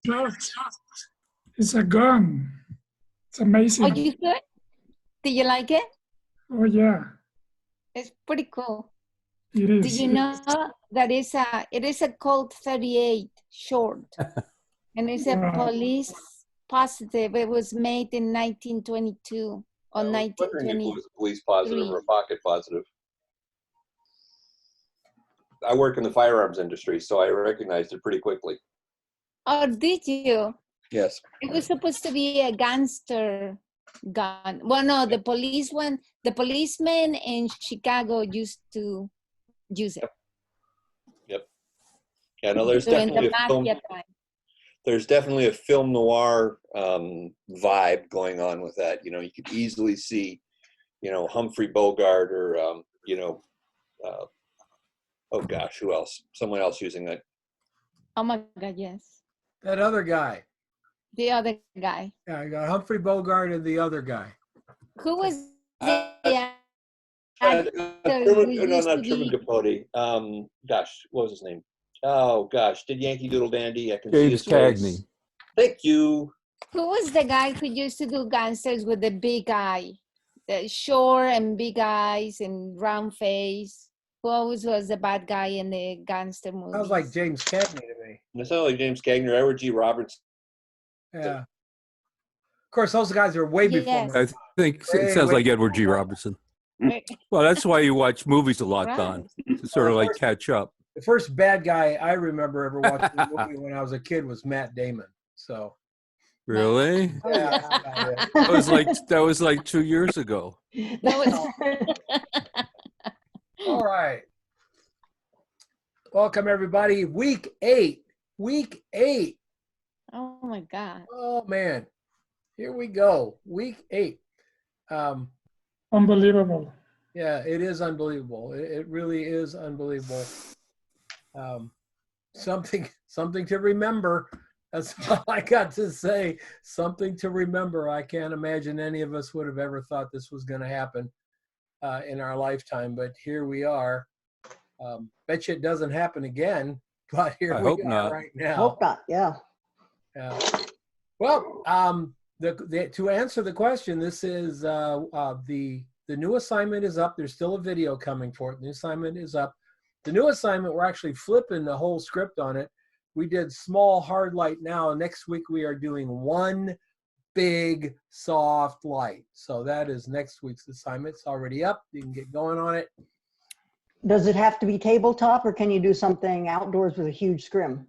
It's a gun. It's Oh, amazing. you good? Did you like it? Oh yeah, It's pretty cool. it Do is. you know that it is a Colt 38 short, and it's a Wow. police positive. It was made in 1922 or I was wondering if it 1923. was a police positive or a pocket positive. I work in the firearms industry, so I recognized it pretty quickly. Oh, did you? Yes. It was supposed to be a gangster gun. Well, no, the policemen in Chicago used to use it. Yep. Yeah, no, there's During definitely the a film. mafia time. There's definitely a film noir vibe going on with that. You know, you could easily see, you know, Humphrey Bogart or, you know, oh gosh, who else? Someone else using that. Oh my God, yes. That other guy. The other guy. Yeah, I got Humphrey Bogart and the other guy. Who was the Truman, no, not to Truman be, Capote. Gosh, what was his name? Oh gosh, did Yankee Doodle Dandy? I can see James his face. Cagney. Thank you. who was the guy who used to do gangsters with the big eye? The short and big eyes and round face. Who always was the bad guy in the gangster movies? Sounds like James Cagney to me. It sounded like James Cagney, Edward G. Roberts. Yeah. Of course, those guys are way before Yes. my I think it sounds like Edward G. Robertson. Well, that's why you watch movies a lot, Don, to sort of like catch up. The first bad guy I remember ever watching a movie when I was a kid was Matt Damon. So Really? yeah, that's about it. That was like 2 years ago. That was All right. Welcome everybody. Week 8. Week 8. oh my God. Oh man. Here we go. Week 8. Unbelievable. Yeah, it is unbelievable. It really is unbelievable. Something to remember. That's all I got to say. Something to remember. I can't imagine any of us would have ever thought this was going to happen in our lifetime, but here we are. Bet you it doesn't happen again, but here I we hope are not. right now. Hope not, yeah. Well, to answer the question, this is the new assignment is up. There's still a video coming for it. The new assignment is up. The new assignment, we're actually flipping the whole script on it. We did small hard light now. Next week we are doing one big soft light. So that is next week's assignment. It's already up. You can get going on it. Does it have to be tabletop or can you do something outdoors with a huge scrim?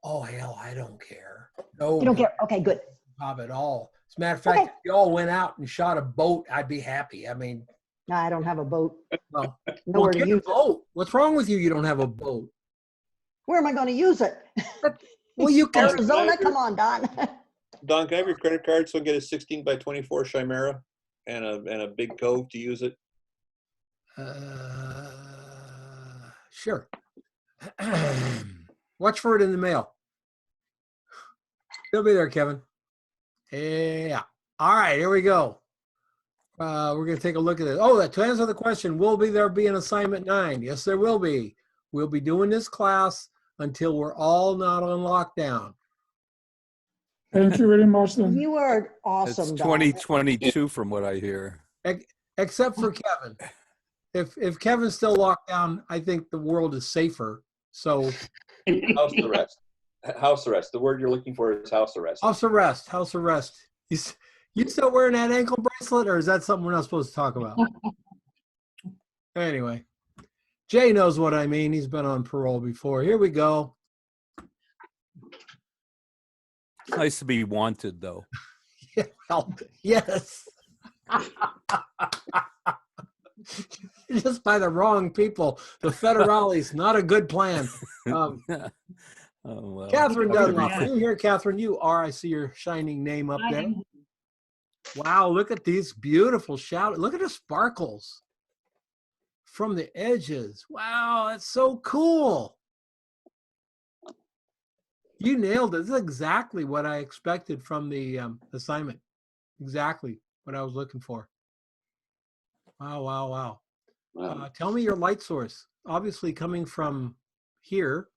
Oh, hell, I don't care. No, You don't care? Okay, good. Bob at all. As a matter of fact, Okay. if you all went out and shot a boat, I'd be happy. I mean, No, I don't have a boat. well, Nowhere to get a use it. boat. What's wrong with you? You don't have a boat. Where am I going to use it? Well, you can. Arizona? Come on, Don. Don, can I have your credit card so I can get a 16 by 24 Chimera and a big cove to use it? Sure. Watch for it in the mail. It'll be there, Kevin. Yeah. All right, here we go. We're going to take a look at it. Oh, to answer the question, will there be an assignment 9? Yes, there will be. We'll be doing this class until we're all not on lockdown. Thank you very much. Then. You are It's awesome, Don. 2022 from what I hear. Except for Kevin. If Kevin's still locked down, I think the world is safer. So House arrest. House arrest. The word you're looking for is house arrest. house arrest. House arrest. You still wearing that ankle bracelet, or is that something we're not supposed to talk about? Anyway, Jay knows what I mean. He's been on parole before. Here we go. It's nice to be wanted, though. Yeah, well, yes. Just by the wrong people. The federales, not a good plan. Oh, well. Catherine Dunlop. Are you here, Catherine? You are. I see your shining name up there. Wow, look at these beautiful shout. Look at the sparkles from the edges. Wow, that's so cool. You nailed it. This is exactly what I expected from the assignment. Exactly what I was looking for. Wow, wow, wow. Wow. Tell me your light source. Obviously coming from here.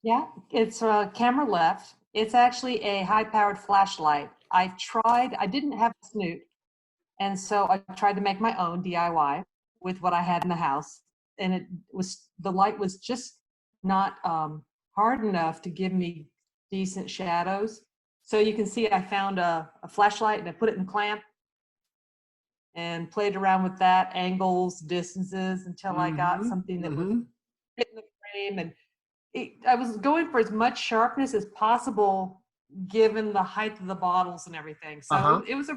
Yeah, it's camera left. It's actually a high-powered flashlight. I didn't have a snoot, and so I tried to make my own DIY with what I had in the house. And the light was just not hard enough to give me decent shadows. So you can see I found a flashlight and I put it in clamp and played around with that, angles, distances, until I got something that was fit in the frame. And I was going for as much sharpness as possible given the height of the bottles and everything. So it was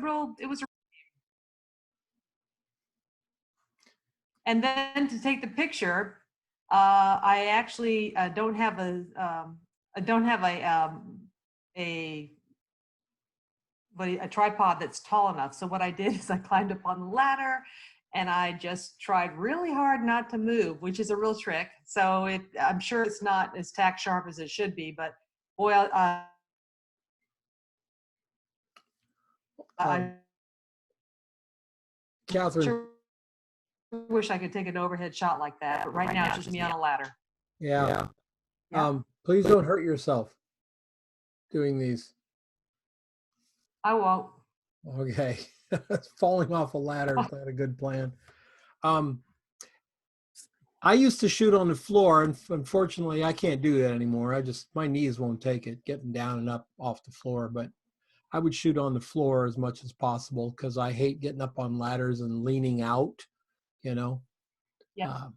and then to take the picture, I actually don't have a tripod that's tall enough. So what I did is I climbed up on the ladder and I just tried really hard not to move, which is a real trick. So I'm sure it's not as tack sharp as it should be, but boy, I Catherine. sure wish I could take an overhead shot like that, but right now it's just me on a ladder. Yeah. Yeah. Please don't hurt yourself doing these. I won't. Okay. Falling off a ladder is not a good plan. I used to shoot on the floor, and unfortunately I can't do that anymore. My knees won't take it, getting down and up off the floor, but I would shoot on the floor as much as possible because I hate getting up on ladders and leaning out, you know. Yeah.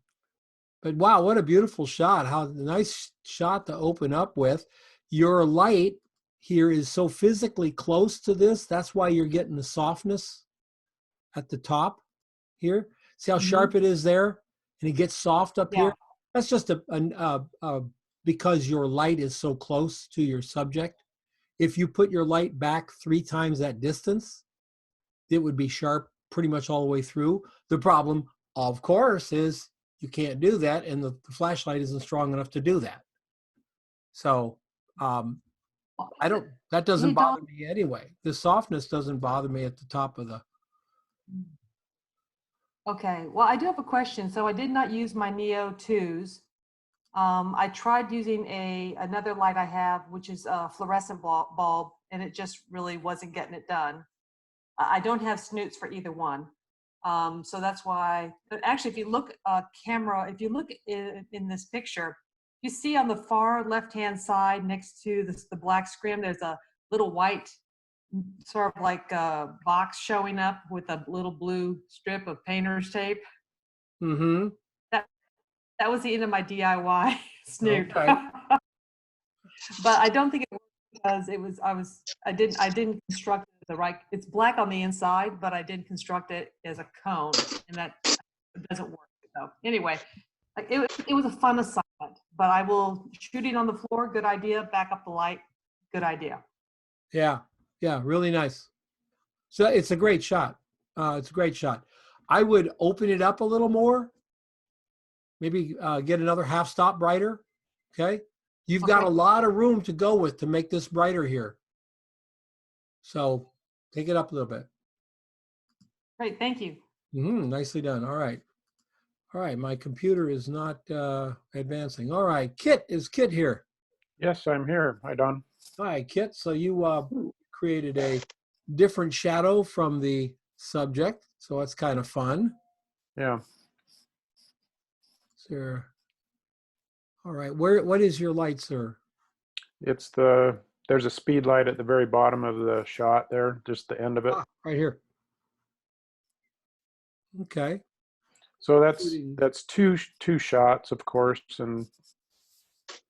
But wow, what a beautiful shot. How nice shot to open up with. Your light here is so physically close to this. That's why you're getting the softness at the top here. See how sharp it is there? And it gets soft up here. That's just because your light is so close to your subject. If you put your light back 3 times that distance, it would be sharp pretty much all the way through. The problem, of course, is you can't do that, and the flashlight isn't strong enough to do that. So that doesn't bother me anyway. The softness doesn't bother me at the top of the. Okay, well, I do have a question. So I did not use my Neo 2s. I tried using another light I have, which is a fluorescent bulb, and it just really wasn't getting it done. I don't have snoots for either one. So that's why, but actually, if you look if you look in this picture, you see on the far left-hand side next to the black screen, there's a little white sort of like a box showing up with a little blue strip of painter's tape. Mm-hmm. That was the end of my DIY snoot. Okay. But I don't think it worked because I didn't construct it the right. It's black on the inside, but I did construct it as a cone, and that doesn't work. So anyway, it was a fun assignment. But I will shooting on the floor. Good idea. Back up the light. Good idea. Yeah, really nice. So it's a great shot. It's a great shot. I would open it up a little more. Maybe get another half stop brighter. Okay. You've got a lot of room to go with to make this brighter here. So take it up a little bit. Great. Thank you. Nicely done. All right. My computer is not advancing. All right. Is Kit here? Yes, I'm here. Hi, Don. Hi, Kit. So you created a different shadow from the subject. So that's kind of fun. Yeah. Sir. All right. What is your light, sir? There's a speed light at the very bottom of the shot there, just the end of it. Right here. Okay. So that's two shots, of course, and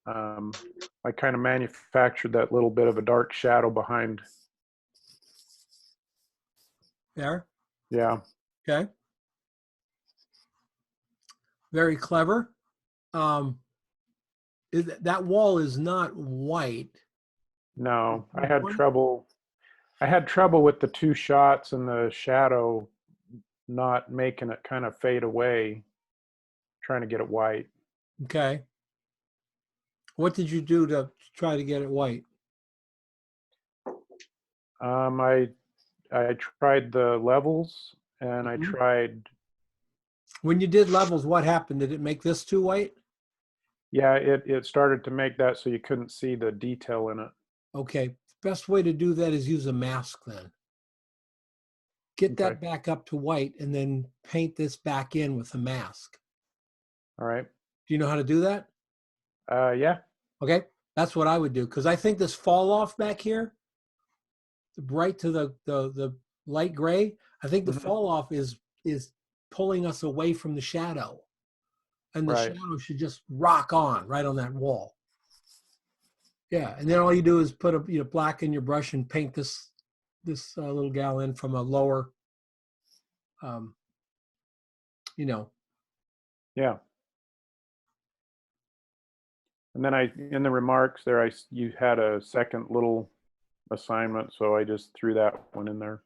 I kind of manufactured that little bit of a dark shadow behind. There? Yeah. Okay. Very clever. That wall is not white. No, I had trouble with the 2 shots and the shadow not making it kind of fade away, trying to get it white. Okay. What did you do to try to get it white? I tried the levels, and I tried. When you did levels, what happened? Did it make this too white? Yeah, it started to make that so you couldn't see the detail in it. Okay. Best way to do that is use a mask then. Get that Okay. back up to white and then paint this back in with a mask. All right. Do you know how to do that? Yeah. Okay. That's what I would do. Because I think this fall off back here, the bright to the light gray, I think the Mhm. fall off is pulling us away from the shadow. And the Right. shadow should just rock on right on that wall. Yeah. And then all you do is put a black in your brush and paint this little gal in from a lower you know. Yeah. And then in the remarks there, you had a second little assignment, so I just threw that one in there.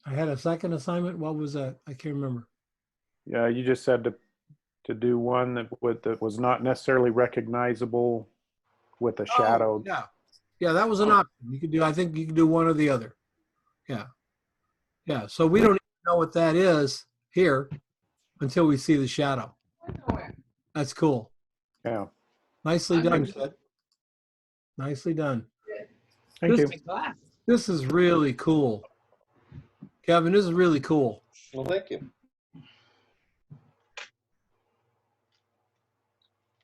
I had a second assignment. What was that? I can't remember. Yeah, you just said to do one that was not necessarily recognizable with a shadow. Oh, yeah. Yeah, that was an option. You could do, I think you could do one or the other. Yeah. Yeah. So we don't even know what that is here until we see the shadow. That's cool. Yeah. Nicely done, Kit. Nicely done. Thank you. This is really cool. Kevin, this is really cool. Well, thank you.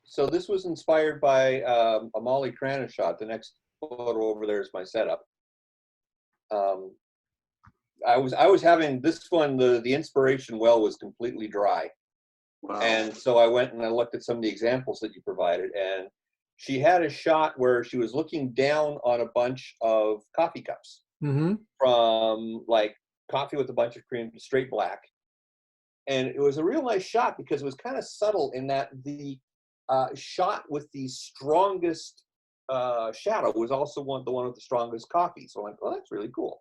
So this was inspired by a Molly Crana shot. The next photo over there is my setup. I was having this one, the inspiration well was completely dry. Wow. And so I went and I looked at some of the examples that you provided, and she had a shot where she was looking down on a bunch of coffee cups from like coffee with a bunch of cream, straight black. And it was a real nice shot because it was kind of subtle in that the shot with the strongest shadow was also the one with the strongest coffee. So I'm like, oh, that's really cool.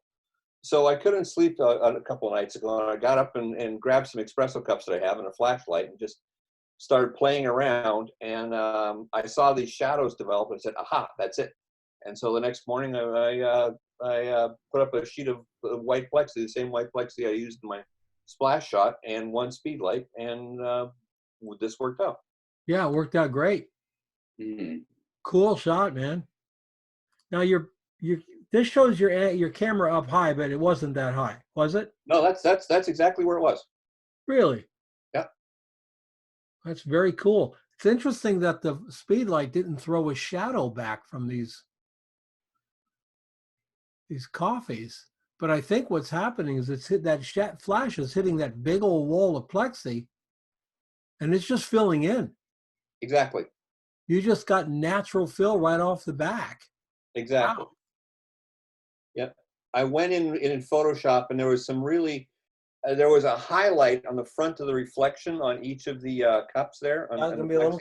So I couldn't sleep a couple of nights ago, and I got up and grabbed some espresso cups that I have and a flashlight and just started playing around. And I saw these shadows develop, and I said, aha, that's it. And so the next morning, I put up a sheet of white plexi, the same white plexi I used in my splash shot, and one speed light, and this worked out. Yeah, it worked out great. Mm-hmm. Cool shot, man. Now this shows your camera up high, but it wasn't that high, was it? No, that's exactly where it was. Really? Yeah. That's very cool. It's interesting that the speed light didn't throw a shadow back from these coffees. But I think what's happening is that flash is hitting that big old wall of plexi, and it's just filling in. Exactly. You just got natural fill right off the back. Exactly. Wow. Yep. I went in Photoshop, and there was some really, there was a highlight on the front of the reflection on each of the cups there. There's going to be a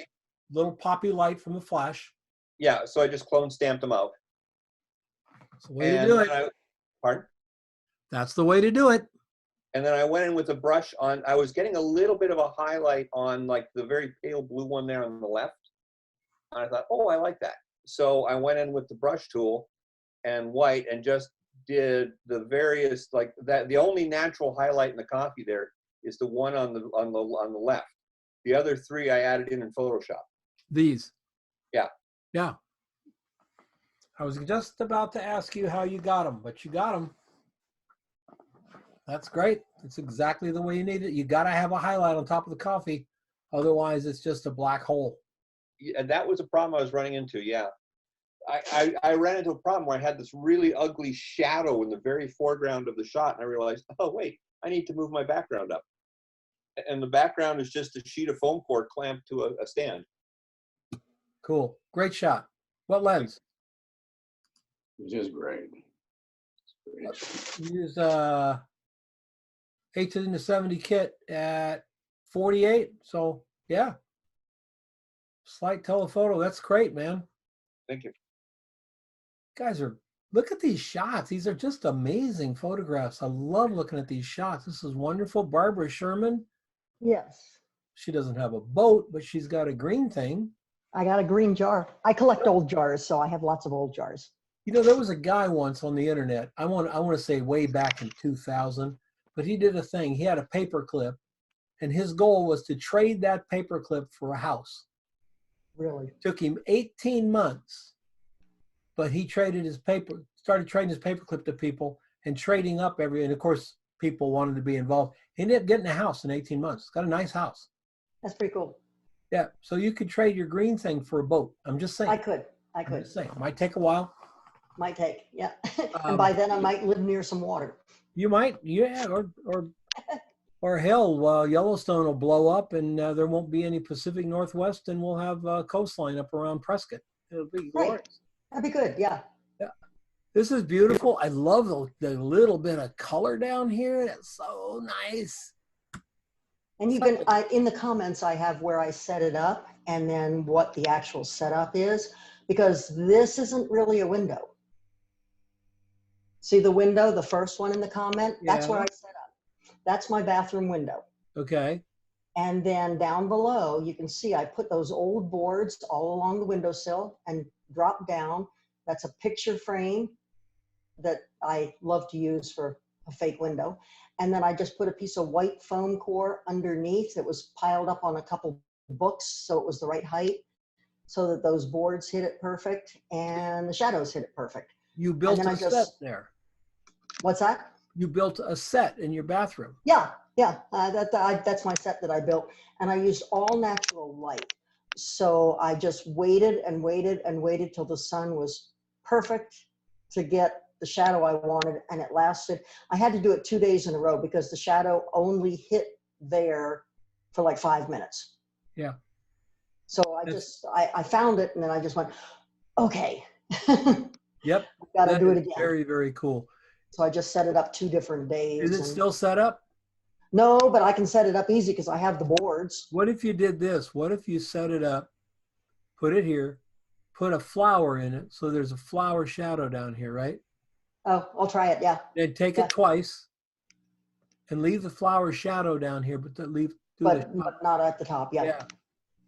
little poppy light from the flash. Yeah, so I just clone stamped them out. That's the way to do it. Pardon? That's the way to do it. And then I went in with a brush on, I was getting a little bit of a highlight on like the very pale blue one there on the left. And I thought, oh, I like that. So I went in with the brush tool and white and just did the various, like that. The only natural highlight in the coffee there is the one on the left. The other three I added in Photoshop. These. Yeah. Yeah. I was just about to ask you how you got them, but you got them. That's great. It's exactly the way you need it. You got to have a highlight on top of the coffee. Otherwise, it's just a black hole. Yeah, that was a problem I was running into, yeah. I ran into a problem where I had this really ugly shadow in the very foreground of the shot, and I realized, oh, wait, I need to move my background up. And the background is just a sheet of foam core clamped to a stand. Cool. Great shot. What lens? Just great. You use 8-70 kit at 48. So yeah, slight telephoto. That's great, man. Thank you. Guys look at these shots. These are just amazing photographs. I love looking at these shots. This is wonderful. Barbara Sherman. Yes. She doesn't have a boat, but she's got a green thing. I got a green jar. I collect old jars, so I have lots of old jars. You know, there was a guy once on the internet. I want to say way back in 2000, but he did a thing. He had a paper clip, and his goal was to trade that paperclip for a house. Really? It took him 18 months, but he started trading his paperclip to people and trading up and of course, people wanted to be involved. He ended up getting a house in 18 months. Got a nice house. That's pretty cool. Yeah, so you could trade your green thing for a boat. I'm just saying. I could. I'm just saying. Might take a while. Might take, yeah. And by then I might live near some water. You might, yeah, or hell, Yellowstone will blow up and there won't be any Pacific Northwest, and we'll have a coastline up around Prescott. It'll be glorious. That'd be good, yeah. Yeah, this is beautiful. I love the little bit of color down here. It's so nice. And you can, in the comments, I have where I set it up and then what the actual setup is, because this isn't really a window. See the window, the first one in the comment? That's where I set up. That's my bathroom window. Okay. And then down below, you can see I put those old boards all along the windowsill and drop down. That's a picture frame that I love to use for a fake window. And then I just put a piece of white foam core underneath that was piled up on a couple books, so it was the right height, so that those boards hit it perfect and the shadows hit it perfect. You built a set there. What's that? You built a set in your bathroom. Yeah, yeah. That's my set that I built. And I used all natural light. So I just waited and waited and waited till the sun was perfect to get the shadow I wanted. And it lasted. I had to do it 2 days in a row because the shadow only hit there for like 5 minutes. Yeah. So I found it and then I just went, okay. Yep. Got to do it again. Very, very cool. So I just set it up 2 different days. Is it still set up? No, but I can set it up easy because I have the boards. What if you did this? What if you set it up, put it here, put a flower in it, so there's a flower shadow down here, right? Oh, I'll try it, yeah. Then take it twice and leave the flower shadow down here, but but not at the top, yeah.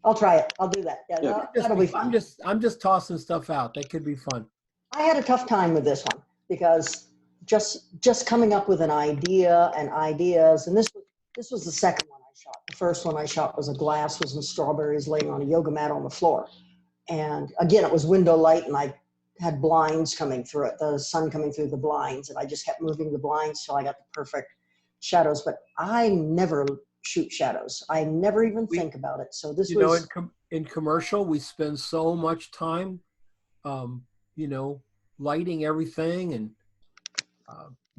I'll try it. I'll do that. Yeah, that'll be fun. I'm just tossing stuff out. That could be fun. I had a tough time with this one because just coming up with an idea and ideas, and this was the second one I shot. The first one I shot was a glass was in strawberries laying on a yoga mat on the floor. And again, it was window light and I had blinds coming through it, the sun coming through the blinds, and I just kept moving the blinds till I got the perfect shadows. But I never shoot shadows. I never even think about it. So this was... in commercial, we spend so much time, lighting everything and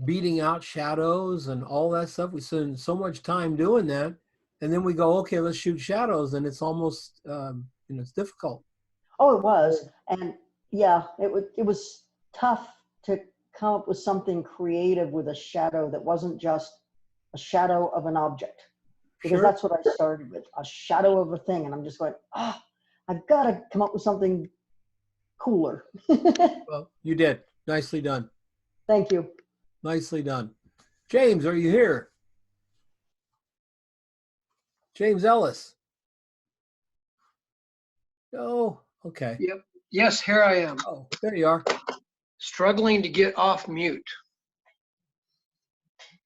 beating out shadows and all that stuff. We spend so much time doing that, and then we go, okay, let's shoot shadows, and it's almost, it's difficult. Oh, it was, and yeah, it was tough to come up with something creative with a shadow that wasn't just a shadow of an object, because that's what I started with, a shadow of a thing, and I'm just going, I've got to come up with something cooler. Well, you did. Nicely done. Thank you. Nicely done. James, are you here? James Ellis. Oh, okay. Yep. Yes, here I am. Oh, there you are. Struggling to get off mute.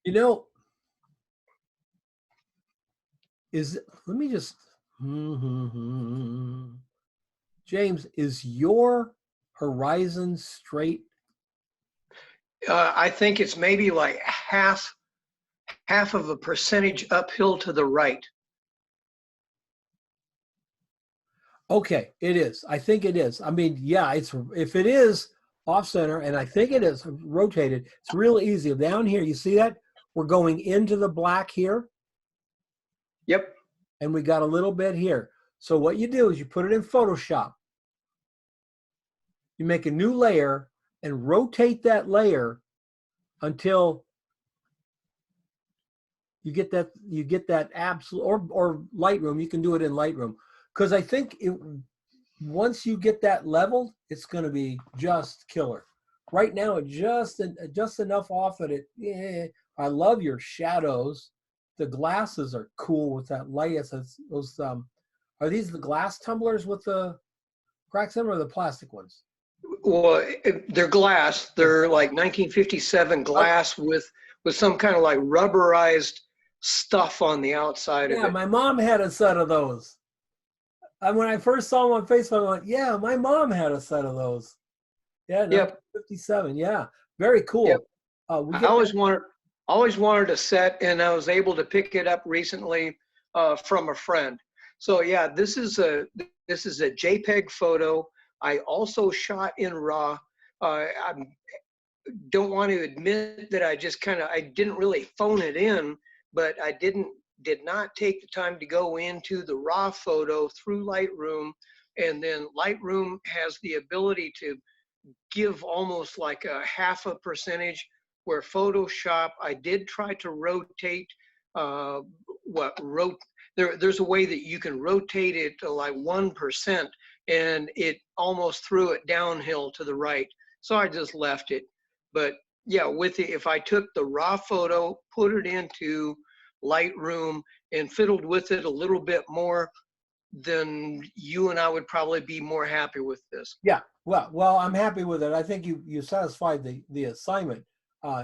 Let me just, James, is your horizon straight? I think it's maybe like half of a percentage uphill to the right. Okay, it is. I think it is. I mean, yeah, if it is off center, and I think it is rotated, it's real easy. Down here, you see that? We're going into the black here. Yep. And we got a little bit here. So what you do is you put it in Photoshop. You make a new layer and rotate that layer until you get that absolute, or Lightroom, you can do it in Lightroom. Because I think once you get that leveled, it's going to be just killer. Right now, just enough off at it. Yeah, I love your shadows. The glasses are cool with that light. Are these the glass tumblers with the cracks in them, or the plastic ones? Well, they're glass. They're like 1957 glass with some kind of like rubberized stuff on the outside Yeah, of it. my mom had a set of those. When I first saw them on Facebook, I went, yeah, my mom had a set of those. Yeah, Yep. 1957. Yeah, very cool. Yep. We I get always wanted a set, and I was able to pick it up recently from a friend. So yeah, this is a JPEG photo. I also shot in RAW. I don't want to admit that I didn't really phone it in, but I did not take the time to go into the RAW photo through Lightroom, and then Lightroom has the ability to give almost like a half a percentage, where Photoshop, I did try to rotate, there's a way that you can rotate it to like 1%, and it almost threw it downhill to the right. So I just left it. But yeah, if I took the raw photo, put it into Lightroom and fiddled with it a little bit more, then you and I would probably be more happy with this. Yeah, well, I'm happy with it. I think you satisfied the assignment.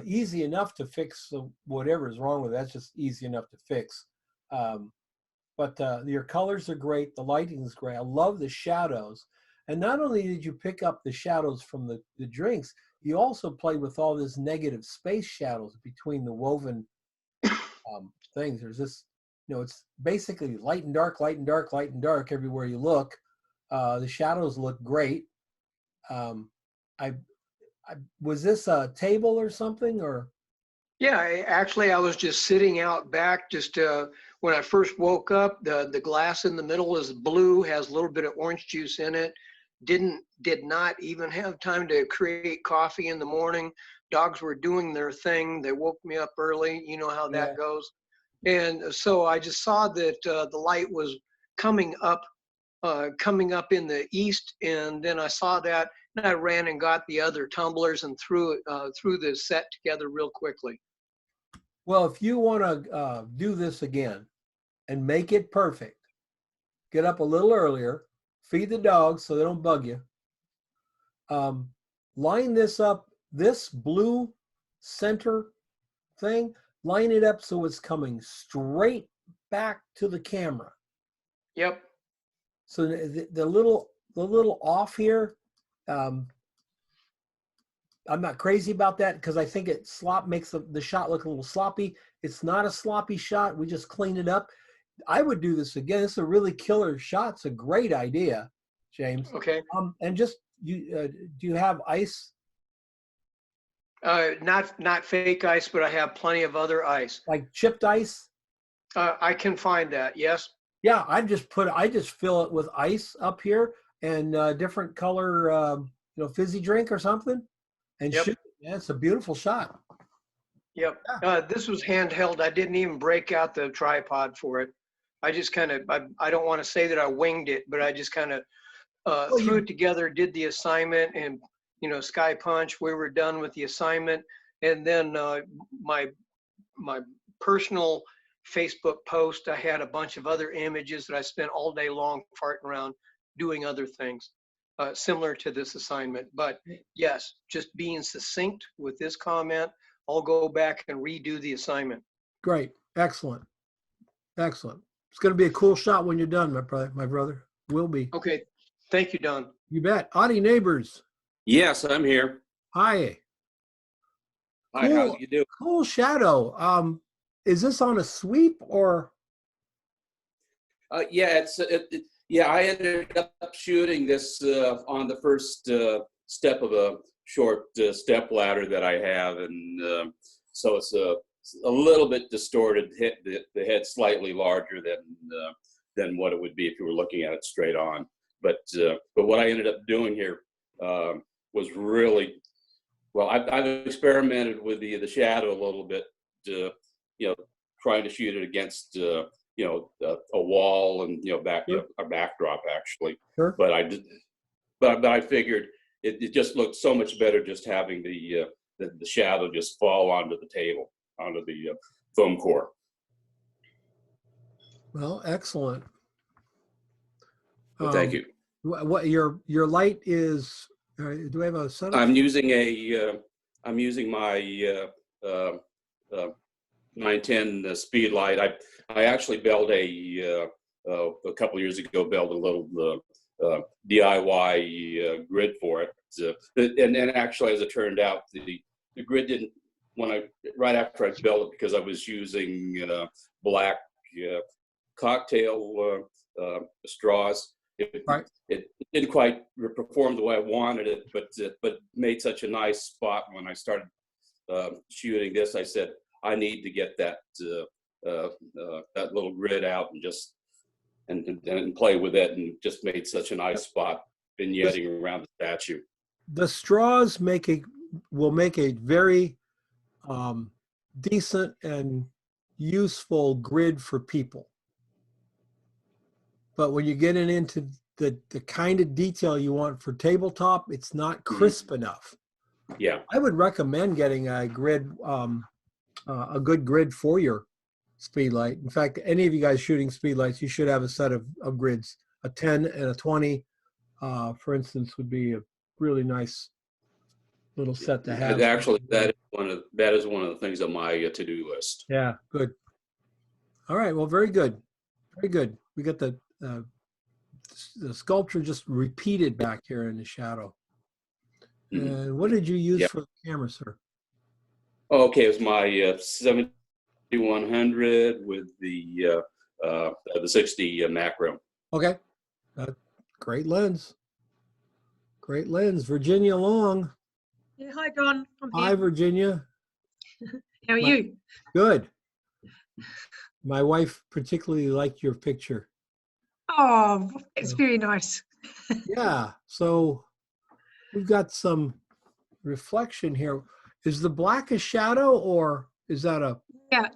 Easy enough to fix whatever is wrong with it. That's just easy enough to fix. But your colors are great. The lighting is great. I love the shadows. And not only did you pick up the shadows from the drinks, you also played with all this negative space shadows between the woven things. There's this, it's basically light and dark, light and dark, light and dark everywhere you look. The shadows look great. Was this a table or something, or? Yeah, I was just sitting out back. When I first woke up, the glass in the middle is blue, has a little bit of orange juice in it. Did not even have time to create coffee in the morning. Dogs were doing their thing. They woke me up early. You know how that goes. And so I just saw that the light was coming up in the east, and then I saw that, and I ran and got the other tumblers and threw the set together real quickly. Well, if you want to do this again and make it perfect, get up a little earlier, feed the dogs so they don't bug you. Line this up, this blue center thing, line it up so it's coming straight back to the camera. Yep. So the little off here, I'm not crazy about that because I think it makes the shot look a little sloppy. It's not a sloppy shot. We just clean it up. I would do this again. It's a really killer shot. It's a great idea, James. Okay. And just do you have ice? Not fake ice, but I have plenty of other ice. Like chipped ice? I can find that. Yes. Yeah, I just fill it with ice up here and different color, fizzy drink or something, and yep. shoot. Yeah, it's a beautiful shot. Yep. Yeah. This was handheld. I didn't even break out the tripod for it. I just kind of, I don't want to say that I winged it, but I just kind of threw it together, did the assignment, and Sky Punch. We were done with the assignment, and then my personal Facebook post, I had a bunch of other images that I spent all day long farting around doing other things similar to this assignment. But yes, just being succinct with this comment, I'll go back and redo the assignment. Great. Excellent. Excellent. It's going to be a cool shot when you're done, my brother. Will be. Okay. Thank you, Don. You bet. Audie Neighbors. Yes, I'm here. Hi. Hi, cool, how you doing? Cool shadow. Is this on a sweep or? Yeah, I ended up shooting this on the first step of a short step ladder that I have, and so it's a little bit distorted. The head slightly larger than what it would be if you were looking at it straight on. But what I ended up doing here was really well. I've experimented with the shadow a little bit, trying to shoot it against a wall and a backdrop actually. Sure. But I figured it just looked so much better just having the shadow just fall onto the table, onto the foam core. Well, excellent. Well, thank you. What your light is? Do I have a setup? I'm using my 910 speed light. I actually built a couple years ago, built a little DIY grid for it. And actually, as it turned out, the grid didn't, right after I built it, because I was using black cocktail straws. It didn't quite perform the way I wanted it, but made such a nice spot. When I started shooting this, I said, I need to get that that little grid out and play with it, and just made such a nice spot vignetting around the statue. The straws will make a very decent and useful grid for people. But when you get into the kind of detail you want for tabletop, it's not crisp enough. Yeah. I would recommend getting a grid, a good grid for your speed light. In fact, any of you guys shooting speed lights, you should have a set of grids. A 10 and a 20, for instance, would be a really nice little set to have. Actually, that is one of the things on my to-do list. Yeah, good. All right, well, very good. Very good. We got the sculpture just repeated back here in the shadow. And what did you use for the camera, sir? Okay, it was my 7100 with the 60 macro. Okay, great lens. Great lens. Virginia Long. Yeah, hi, Don. I'm here. Hi, Virginia. How are you? Good. My wife particularly liked your picture. Oh, it's very nice. Yeah, so we've got some reflection here. Is the black a shadow, or is that a... Yeah,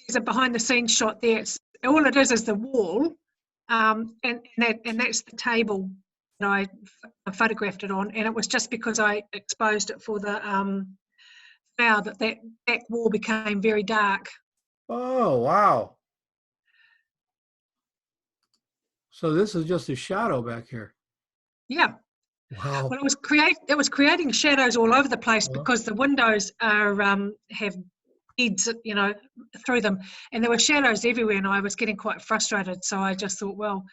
there's a behind the scenes shot there. It's all it is the wall, and that's the table that I photographed it on, and it was just because I exposed it for the flower that back wall became very dark. Oh, wow. So this is just a shadow back here. Yeah. Wow. Well, it was creating shadows all over the place because the windows are have beads, through them, and there were shadows everywhere, and I was getting quite frustrated. So I just thought, well,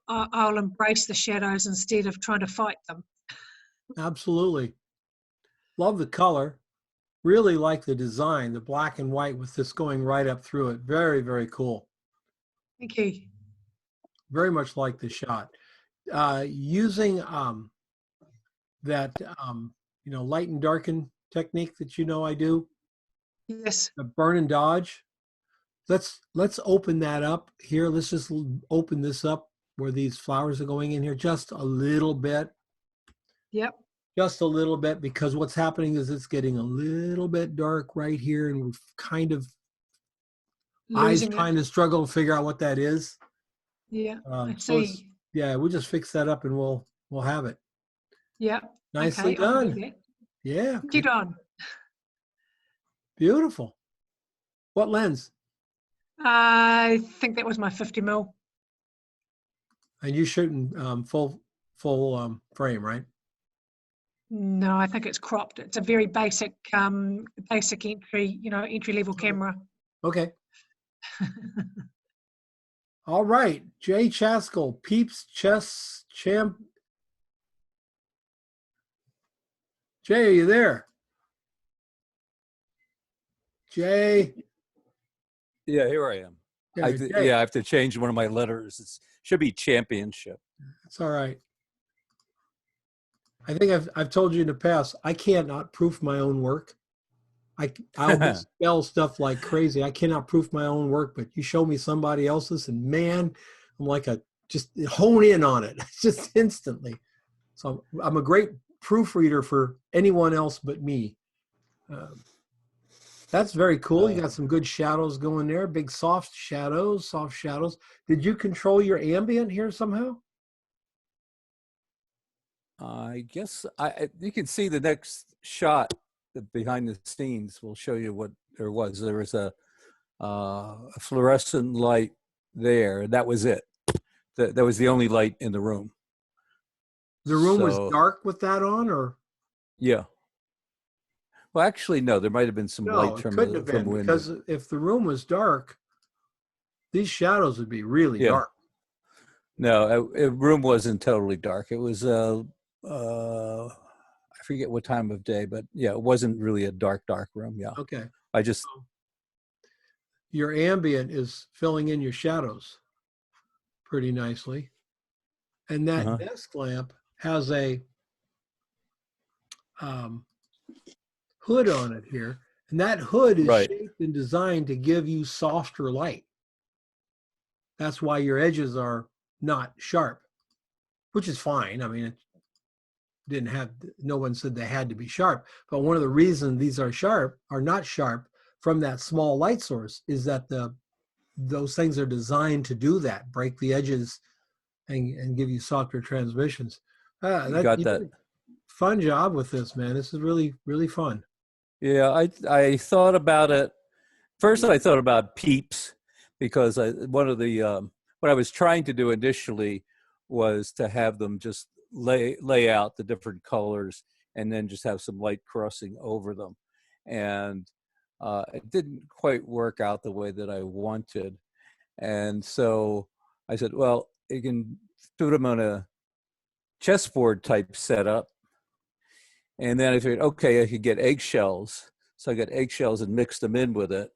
I'll embrace the shadows instead of trying to fight them. Absolutely. Love the color. Really like the design, the black and white with this going right up through it. Very, very cool. Thank you. Very much like the shot. Using that light and darken technique that I do. Yes. The burn and dodge. Let's open that up here. Let's just open this up where these flowers are going in here just a little bit. Yep. Just a little bit, because what's happening is it's getting a little bit dark right here, and we're kind of trying to struggle to figure out what that is. Yeah, I so see. we'll just fix that up and we'll have it. Yeah. Nicely Okay, I'll do done. that. Yeah. Thank you, Don. Beautiful. What lens? I think that was my 50 mil. And you shooting full frame, right? No, I think it's cropped. It's a very basic entry level camera. Okay. All right, Jay Chaskell, Peeps Chess Champ. Jay, are you there? Jay? Yeah, here I am. I have to change one of my letters. It should be championship. That's all right. I think I've told you in the past, I cannot proof my own work. I'll misspell stuff like crazy. I cannot proof my own work, but you show me somebody else's, and man, I'm like just hone in on it just instantly. So I'm a great proofreader for anyone else but me. That's very cool. You got some good shadows going there. Big soft shadows. Did you control your ambient here somehow? I guess you can see the next shot. The behind the scenes will show you what there was. There was a fluorescent light there. That was it. That was the only light in the room. The room was dark with that on, or? Yeah. Well, actually, no. There might have been some No, light it from couldn't the have been window. because if the room was dark, these shadows would be really Yeah. dark. No, room wasn't totally dark. It was I forget what time of day, but yeah, it wasn't really a dark room. Yeah. Okay. I just Your ambient is filling in your shadows pretty nicely. And that Uh-huh. desk lamp has a hood on it here. And that hood is Right. shaped and designed to give you softer light. That's why your edges are not sharp, which is fine. I mean, it didn't have, no one said they had to be sharp. But one of the reasons these are not sharp from that small light source is that those things are designed to do that, break the edges and give you softer transmissions. You got that. Did a fun job with this, man. This is really, really fun. Yeah, I thought about it. First, I thought about peeps because one of the what I was trying to do initially was to have them just lay out the different colors and then just have some light crossing over them, and it didn't quite work out the way that I wanted. And so I said, well, you can put them on a chessboard type setup. And then I figured, okay, I could get eggshells. So I got eggshells and mixed them in with it.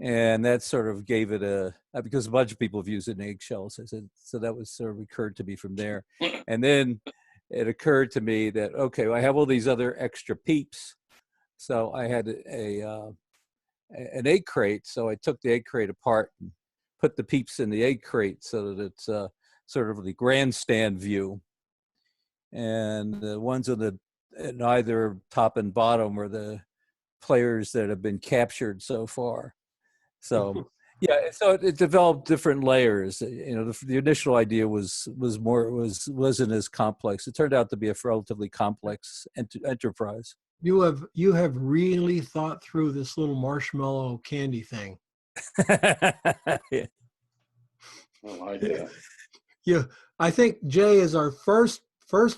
And that sort of gave it because a bunch of people have used it in eggshells. I said, so that was sort of occurred to me from there. And then it occurred to me that, okay, well, I have all these other extra peeps. So I had an egg crate. So I took the egg crate apart and put the peeps in the egg crate so that it's sort of the grandstand view. And the ones in either top and bottom are the players that have been captured so far. So yeah, so it developed different layers. You know, the initial idea wasn't as complex. It turned out to be a relatively complex enterprise. You have really thought through this little marshmallow candy thing. Yeah. Oh, I did. Yeah, I think Jay is our first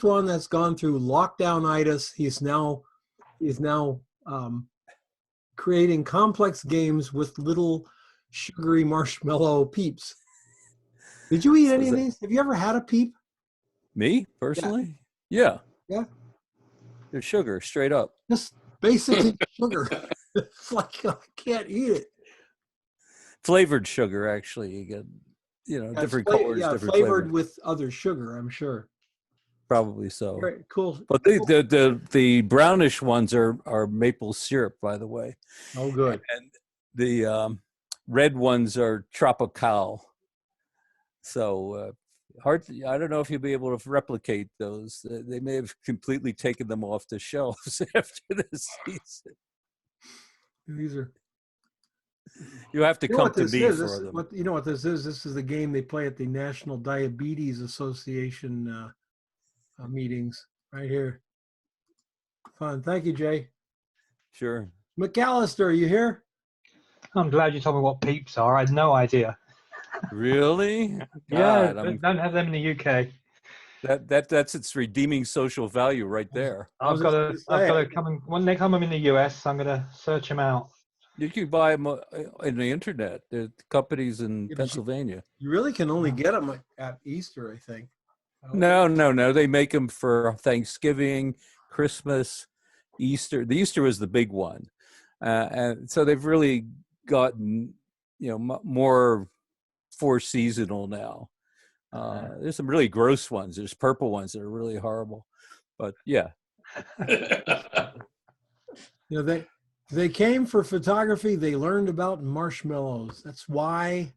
one that's gone through lockdown-itis. He's now creating complex games with little sugary marshmallow peeps. Did you eat any of these? Have you ever had a peep? Me personally? Yeah. Yeah. They're sugar, straight up. Just basically sugar. It's like I can't eat it. Flavored sugar, actually. You get, different colors, yeah, different flavored flavors. with other sugar, I'm sure. Probably so. Very cool. But the brownish ones are maple syrup, by the way. Oh, good. And the red ones are tropical. So I don't know if you'll be able to replicate those. They may have completely taken them off the shelves after this season. These are. You have to come to me for them. You know what this is? This is the game they play at the National Diabetes Association meetings right here. Fun. Thank you, Jay. Sure. McAllister, are you here? I'm glad you told me what peeps are. I had no idea. Really? Yeah, God, don't have them in the UK. That's its redeeming social value right there. I've got to come when they come in the US. I'm going to search them out. You can buy them on the internet. There are companies in Pennsylvania. You really can only get them at Easter, I think. No. They make them for Thanksgiving, Christmas, Easter. The Easter was the big one, and so they've really gotten more for seasonal now. There's some really gross ones. There's purple ones that are really horrible, but yeah. They came for photography. They learned about marshmallows. That's why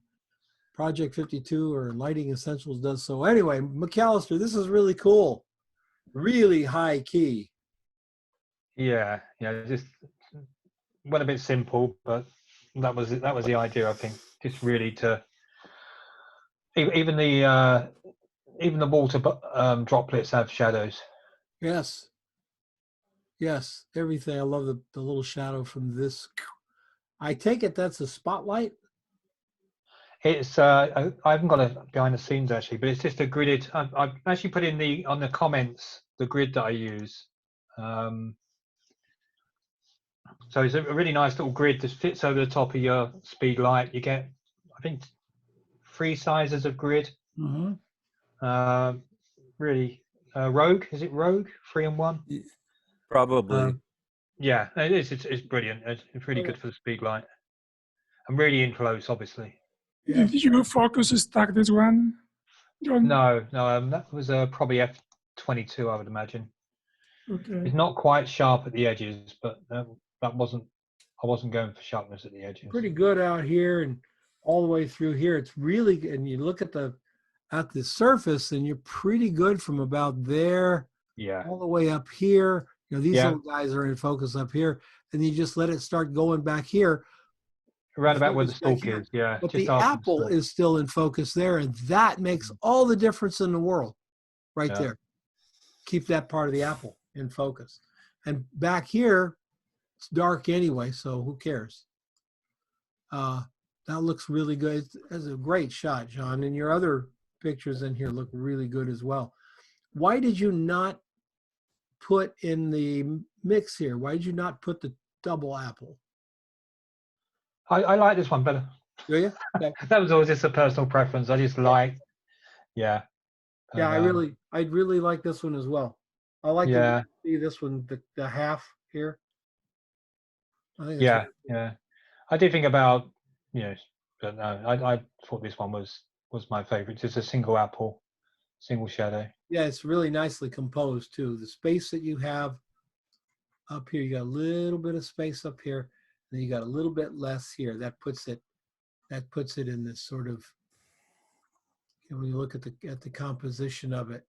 Project 52 or Lighting Essentials does so. Anyway, McAllister, this is really cool. Really high key. Yeah, just went a bit simple, but that was the idea, I think. Just really to even the water droplets have shadows. Yes, everything. I love the little shadow from this. I take it that's a spotlight? It's I haven't got it behind the scenes actually, but it's just a gridded. I've actually put in on the comments the grid that I use. So it's a really nice little grid that fits over the top of your speed light. You get, I think, 3 sizes of grid. Mm-hmm. Really, Rogue, is it Rogue? 3 and 1? Probably. Yeah, it is. It's brilliant. It's really good for the speed light. And really in close, obviously. Did you focus stack this one, John? No, that was probably f22, I would imagine. Okay. It's not quite sharp at the edges, but that wasn't. I wasn't going for sharpness at the edges. Pretty good out here and all the way through here. It's really good. And you look at the surface, and you're pretty good from about there, all the way up here. You know, these little guys are in focus up here, and you just let it start going back here. Around about where the stalk is, yeah. But just the after apple stalk. is still in focus there, and that makes all the difference in the world, right there. Keep that part of the apple in focus. And back here, it's dark anyway, so who cares? That looks really good. It's a great shot, John. And your other pictures in here look really good as well. Why did you not put in the mix here? Why did you not put the double apple? I like this one better. Do you? Okay. That was always just a personal preference. I just like, Yeah, I really like this one as well. I like to see this one, the half here. I think yeah. I did think about, but no, I thought this one was my favorite. Just a single apple, single shadow. Yeah, it's really nicely composed too. The space that you have up here, you got a little bit of space up here, and then you got a little bit less here. That puts it in this sort of, when you look at the composition of it,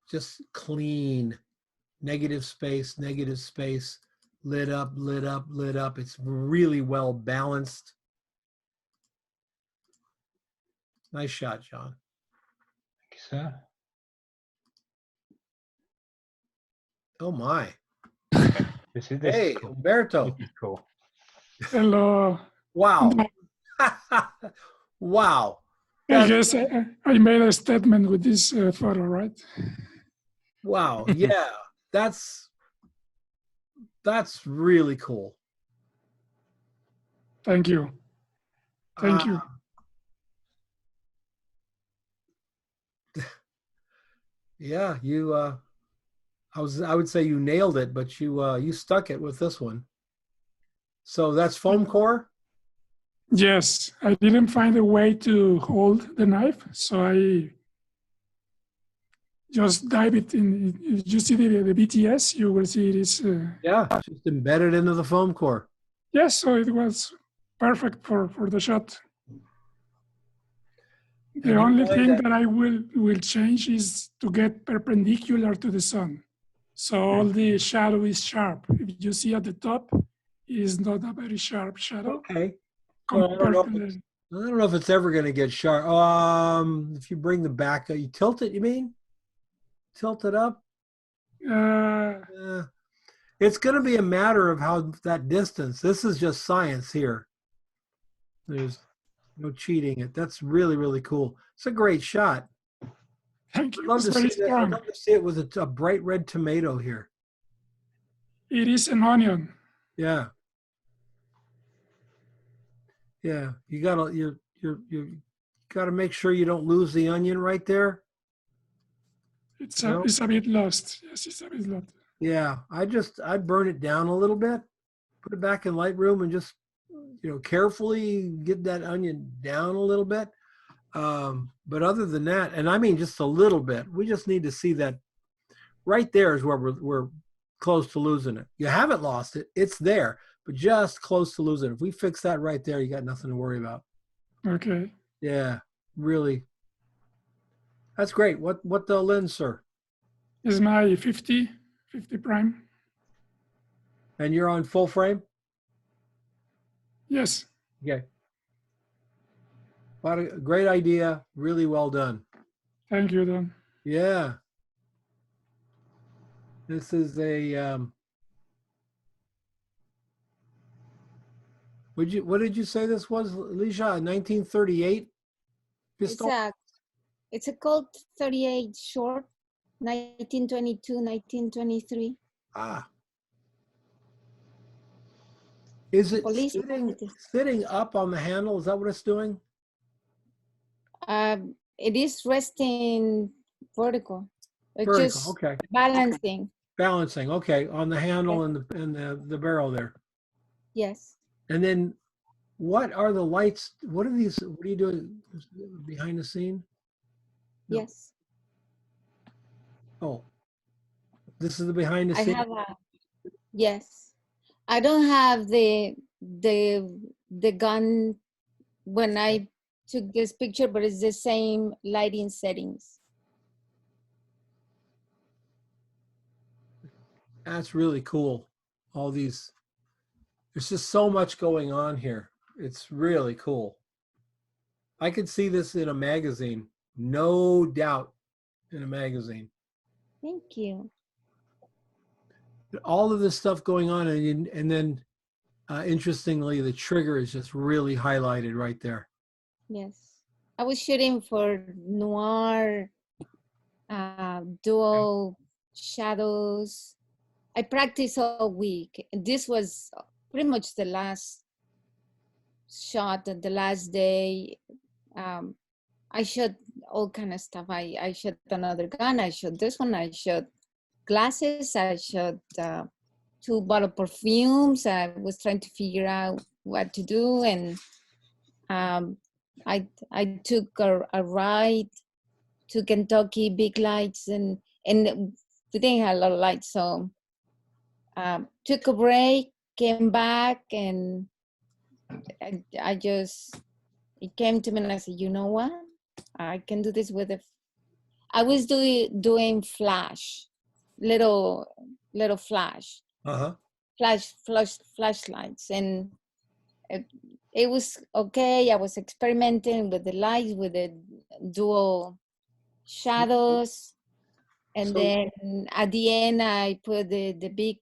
just clean, negative space, lit up, lit up, lit up. It's really well balanced. Nice shot, John. Thank you, sir. Oh my. This Hey, is cool. Umberto. This is cool. Hello. Wow. Wow. I guess I made a statement with this photo, right? Wow. Yeah, that's really cool. Thank you. Thank you. Yeah, you I would say you nailed it, but you stuck it with this one. So that's foam core? Yes, I didn't find a way to hold the knife, so I just dive it in. If you see the BTS, you will see it is. Just embedded into the foam core. Yes, so it was perfect for the shot. The only thing that I will change is to get perpendicular to the sun. So all the shadow is sharp. If you see at the top, it is not a very sharp shadow. Okay. Well, I don't know if it's ever going to get sharp. If you bring the back, you tilt it, you mean? Tilt it up? It's going to be a matter of how that distance. This is just science here. There's no cheating it. That's really, really cool. It's a great shot. Thank you. I'd love to see it with a bright red tomato here. It is an onion. Yeah. Yeah. You gotta make sure you don't lose the onion right there. It's a bit lost. Yes, it's a bit lost. Yeah. I'd burn it down a little bit, put it back in Lightroom, and just carefully get that onion down a little bit. But other than that, and I mean just a little bit, we just need to see that right there is where we're close to losing it. You haven't lost it. It's there, but just close to losing it. If we fix that right there, you got nothing to worry about. Okay. Yeah, really. That's great. What the lens, sir? Is my 50 prime. And you're on full frame? Yes. Okay. What a great idea. Really well done. Thank you, Don. Yeah. This is a what did you say this was, Alicia? 1938 pistol? It's a Colt 38 short, 1922, 1923. Is it Police sitting, officers. sitting up on the handle? Is that what it's doing? It is resting vertical. It's Vertical, just okay. balancing. Balancing, okay, on the handle and the barrel there. Yes. And then what are the lights? What are these? What are you doing behind the scene? No. Yes. Oh, this is the behind the I scene. have a, yes. I don't have the gun when I took this picture, but it's the same lighting settings. That's really cool. All these, there's just so much going on here. It's really cool. I could see this in a magazine, no doubt, in a magazine. Thank you. All of this stuff going on, and then interestingly, the trigger is just really highlighted right there. Yes. I was shooting for noir, dual shadows. I practiced all week. This was pretty much the last shot, the last day. I shot all kind of stuff. I shot another gun. I shot this one. I shot glasses. I shot 2 bottle perfumes. I was trying to figure out what to do, and I took a ride to Kentucky, big lights, and we didn't have a lot of lights, so took a break, came back, and I just, it came to me and I said, you know what? I can do this with I was doing flash, little flash, flashlights, and it was okay. I was experimenting with the lights, with the dual shadows, and then at the end I put the big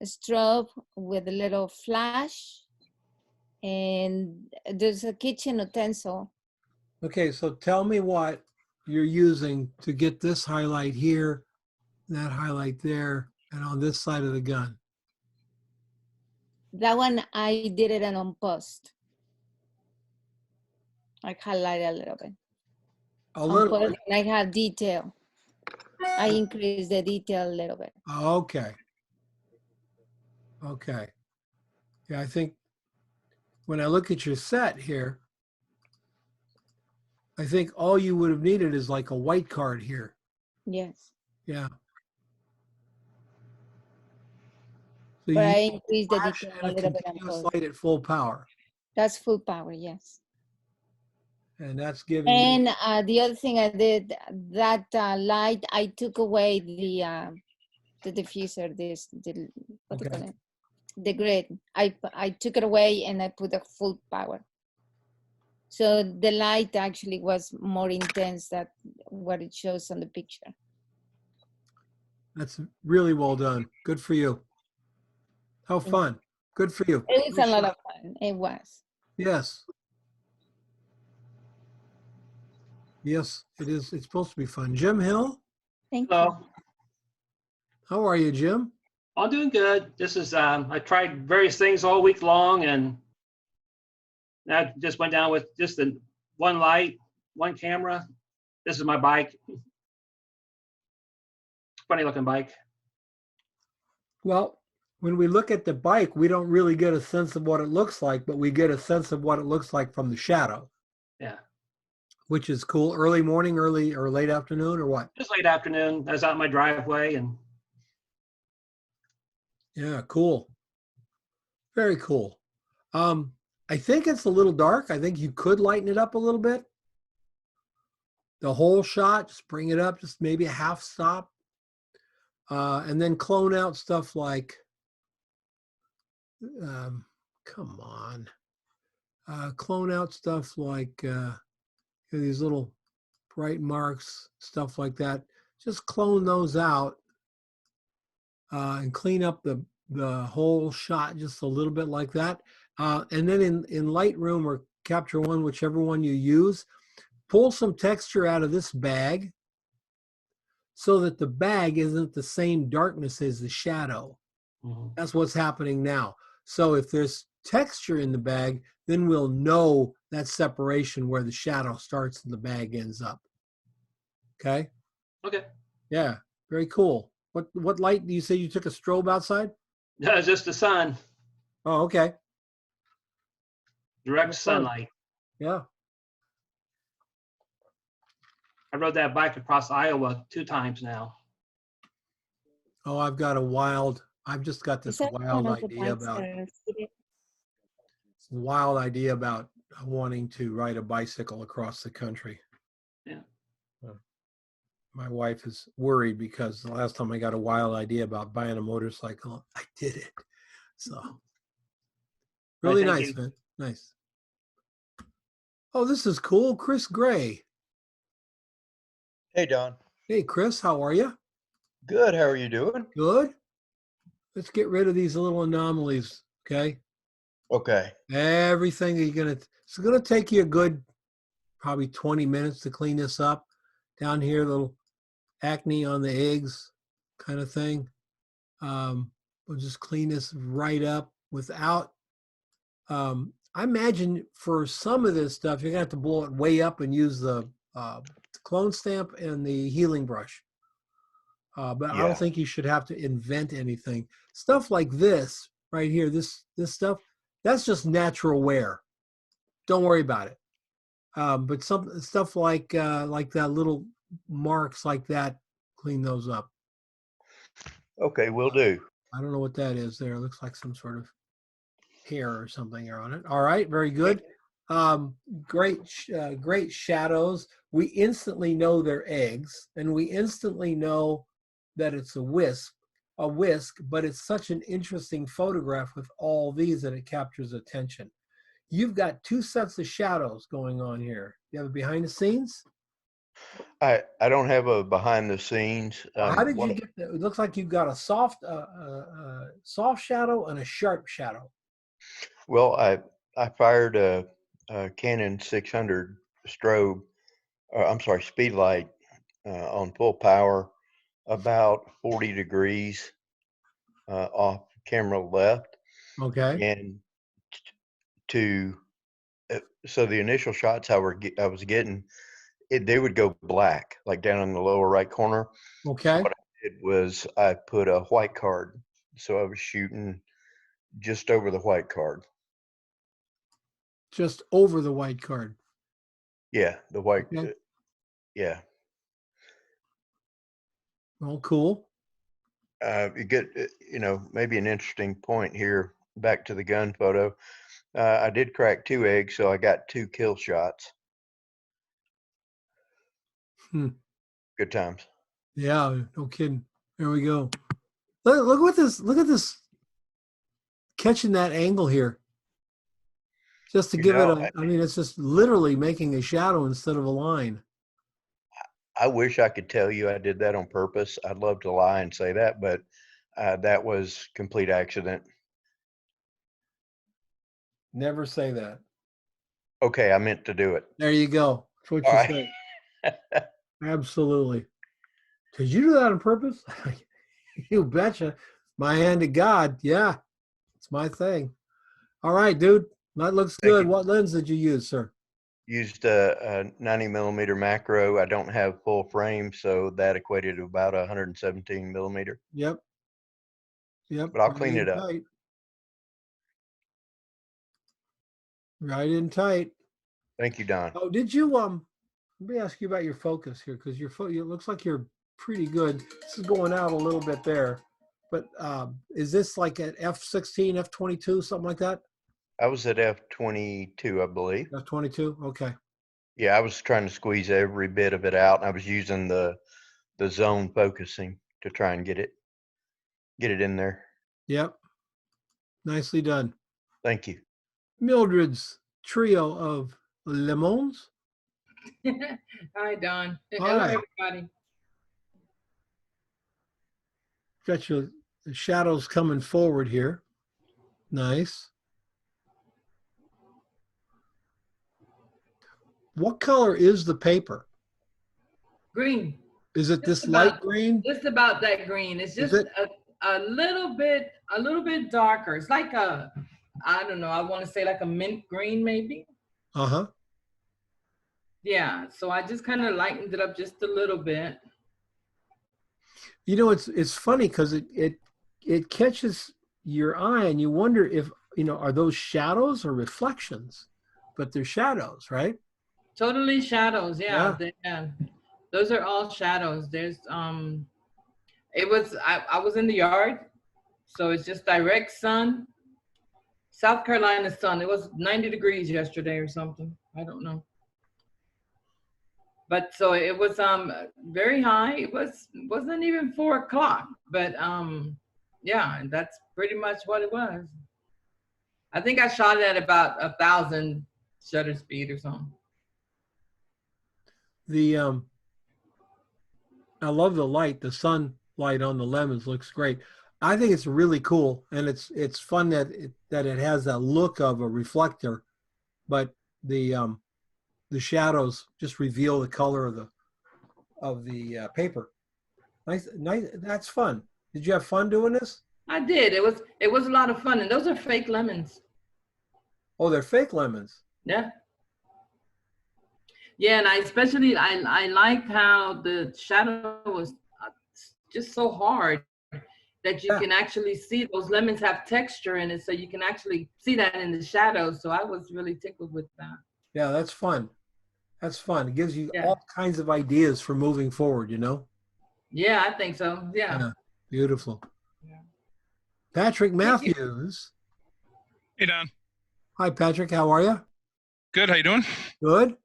strobe with a little flash, and there's a kitchen utensil. Okay, so tell me what you're using to get this highlight here, that highlight there, and on this side of the gun. That one I did it on post. I highlight a little bit. A little bit. And I have detail. I increase the detail a little bit. Okay. Okay. Yeah, I think when I look at your set here, I think all you would have needed is like a white card here. Yes. Yeah. So but I increase the detail a little bit. Continuous light at full power. That's full power, yes. And that's giving. And the other thing I did, that light, I took away the diffuser, what do you call it? The grid. I took it away and I put a full power. So the light actually was more intense than what it shows on the picture. That's really well done. Good for you. How fun. Good for you. It was a lot of fun. It was. Yes. Yes, it is. It's supposed to be fun. Jim Hill? Thank you. How are you, Jim? I'm doing good. This is, I tried various things all week long, and I just went down with just the one light, one camera. This is my bike. Funny looking bike. Well, when we look at the bike, we don't really get a sense of what it looks like, but we get a sense of what it looks like from the shadow. Yeah. Which is cool. Early morning, early or late afternoon, or what? Just late afternoon. I was out in my driveway, and yeah, cool. Very cool. I think it's a little dark. I think you could lighten it up a little bit. The whole shot, just bring it up, just maybe a half stop. And then clone out stuff like, come on. Clone out stuff like these little bright marks, stuff like that. Just clone those out and clean up the whole shot just a little bit like that. And then in Lightroom or Capture One, whichever one you use, pull some texture out of this bag so that the bag isn't the same darkness as the shadow. Mm-hmm. That's what's happening now. So if there's texture in the bag, then we'll know that separation where the shadow starts and the bag ends up. Okay? Okay. Yeah, very cool. What light do you say you took a strobe outside? No, it's just the sun, Oh, okay. direct That's fun. sunlight. Yeah. I rode that bike across Iowa 2 times now. Oh, I've just got this Is that one wild of the idea bikes about that are fitted? wanting to ride a bicycle across the country. Yeah. My wife is worried because the last time I got a wild idea about buying a motorcycle, I did it. So really thank nice, you. man. Nice. Oh, this is cool. Chris Gray. Hey, Don. Hey, Chris, how are you? Good. How are you doing? Good. Let's get rid of these little anomalies, okay? Okay. Everything it's gonna take you a good probably 20 minutes to clean this up. Down here, little acne on the eggs kind of thing. We'll just clean this right up without, I imagine for some of this stuff, you're gonna have to blow it way up and use the clone stamp and the healing brush. But I don't think you should have to invent anything. Stuff like this right here, this stuff, that's just natural wear. Don't worry about it. But some stuff like that, little marks like that, clean those up. Okay, will do. I don't know what that is there. It looks like some sort of hair or something on it. All right, very good. Great shadows. We instantly know they're eggs, and we instantly know that it's a whisk, but it's such an interesting photograph with all these that it captures attention. You've got 2 sets of shadows going on here. You have a behind the scenes? I don't have a behind the scenes. How did you get that? It looks like you've got a soft shadow and a sharp shadow. Well, I fired a Canon 600 strobe, I'm sorry, speed light on full power, about 40 degrees off camera left. Okay. And so the initial shots I was getting, they would go black, like down in the lower right corner. Okay. What I did was I put a white card, so I was shooting just over the white card. Just over the white card. Yeah, the white. Okay. Yeah. Well, cool. You get, maybe an interesting point here. Back to the gun photo. I did crack 2 eggs, so I got 2 kill shots. Good times. Yeah, no kidding. There we go. Look at this. Look at this. Catching that angle here. Just to give it I mean, it's just literally making a shadow instead of a line. I wish I could tell you I did that on purpose. I'd love to lie and say that, but that was complete accident. Never say that. Okay, I meant to do it. There you go. That's what you say. Absolutely. Did you do that on purpose? You betcha. My hand to God. Yeah, it's my thing. All right, dude. That looks good. What lens did you use, sir? Used a 90mm macro. I don't have full frame, so that equated to about 117mm. Yep. But I'll clean it up. Tight. Right in tight. Thank you, Don. Oh, did you let me ask you about your focus here, because it looks like you're pretty good. This is going out a little bit there, but is this like at f/16, f/22, something like that? I was at f/22, I believe. F/22, okay. Yeah, I was trying to squeeze every bit of it out. I was using the zone focusing to try and get it in there. Yep. Nicely done. Thank you. Mildred's trio of lemons. Hi, Don. Hi. Hello, everybody. Got your shadows coming forward here. Nice. What color is the paper? Green. Is it this light green? Just about that green. It's just a little bit darker. It's like a, I don't know, I want to say like a mint green maybe. Uh-huh. Yeah, so I just kind of lightened it up just a little bit. You know, it's funny because it catches your eye and you wonder if, you know, are those shadows or reflections? But they're shadows, right? Totally shadows, yeah. Yeah. Those are all shadows. There's I was in the yard, so it's just direct sun. South Carolina sun. It was 90 degrees yesterday or something. I don't know. But so it was very high. Wasn't even 4 o'clock, but yeah, and that's pretty much what it was. I think I shot it at about 1,000 shutter speed or something. I love the light, the sunlight on the lemons looks great. I think it's really cool, and it's fun that it has that look of a reflector, but the shadows just reveal the color of the paper. Nice. That's fun. Did you have fun doing this? I did. It was a lot of fun, and those are fake lemons. Oh, they're fake lemons. Yeah. Yeah, and I like how the shadow was just so hard that you can actually see those lemons have texture in it, so you can actually see that in the shadows. So I was really tickled with that. Yeah, that's fun. That's fun. It gives you all kinds of ideas for moving forward, you know? Yeah, I think so. Yeah. Beautiful. Yeah. Patrick Matthews. Hey, Don. Hi, Patrick. How are you? Good. How you doing? Good.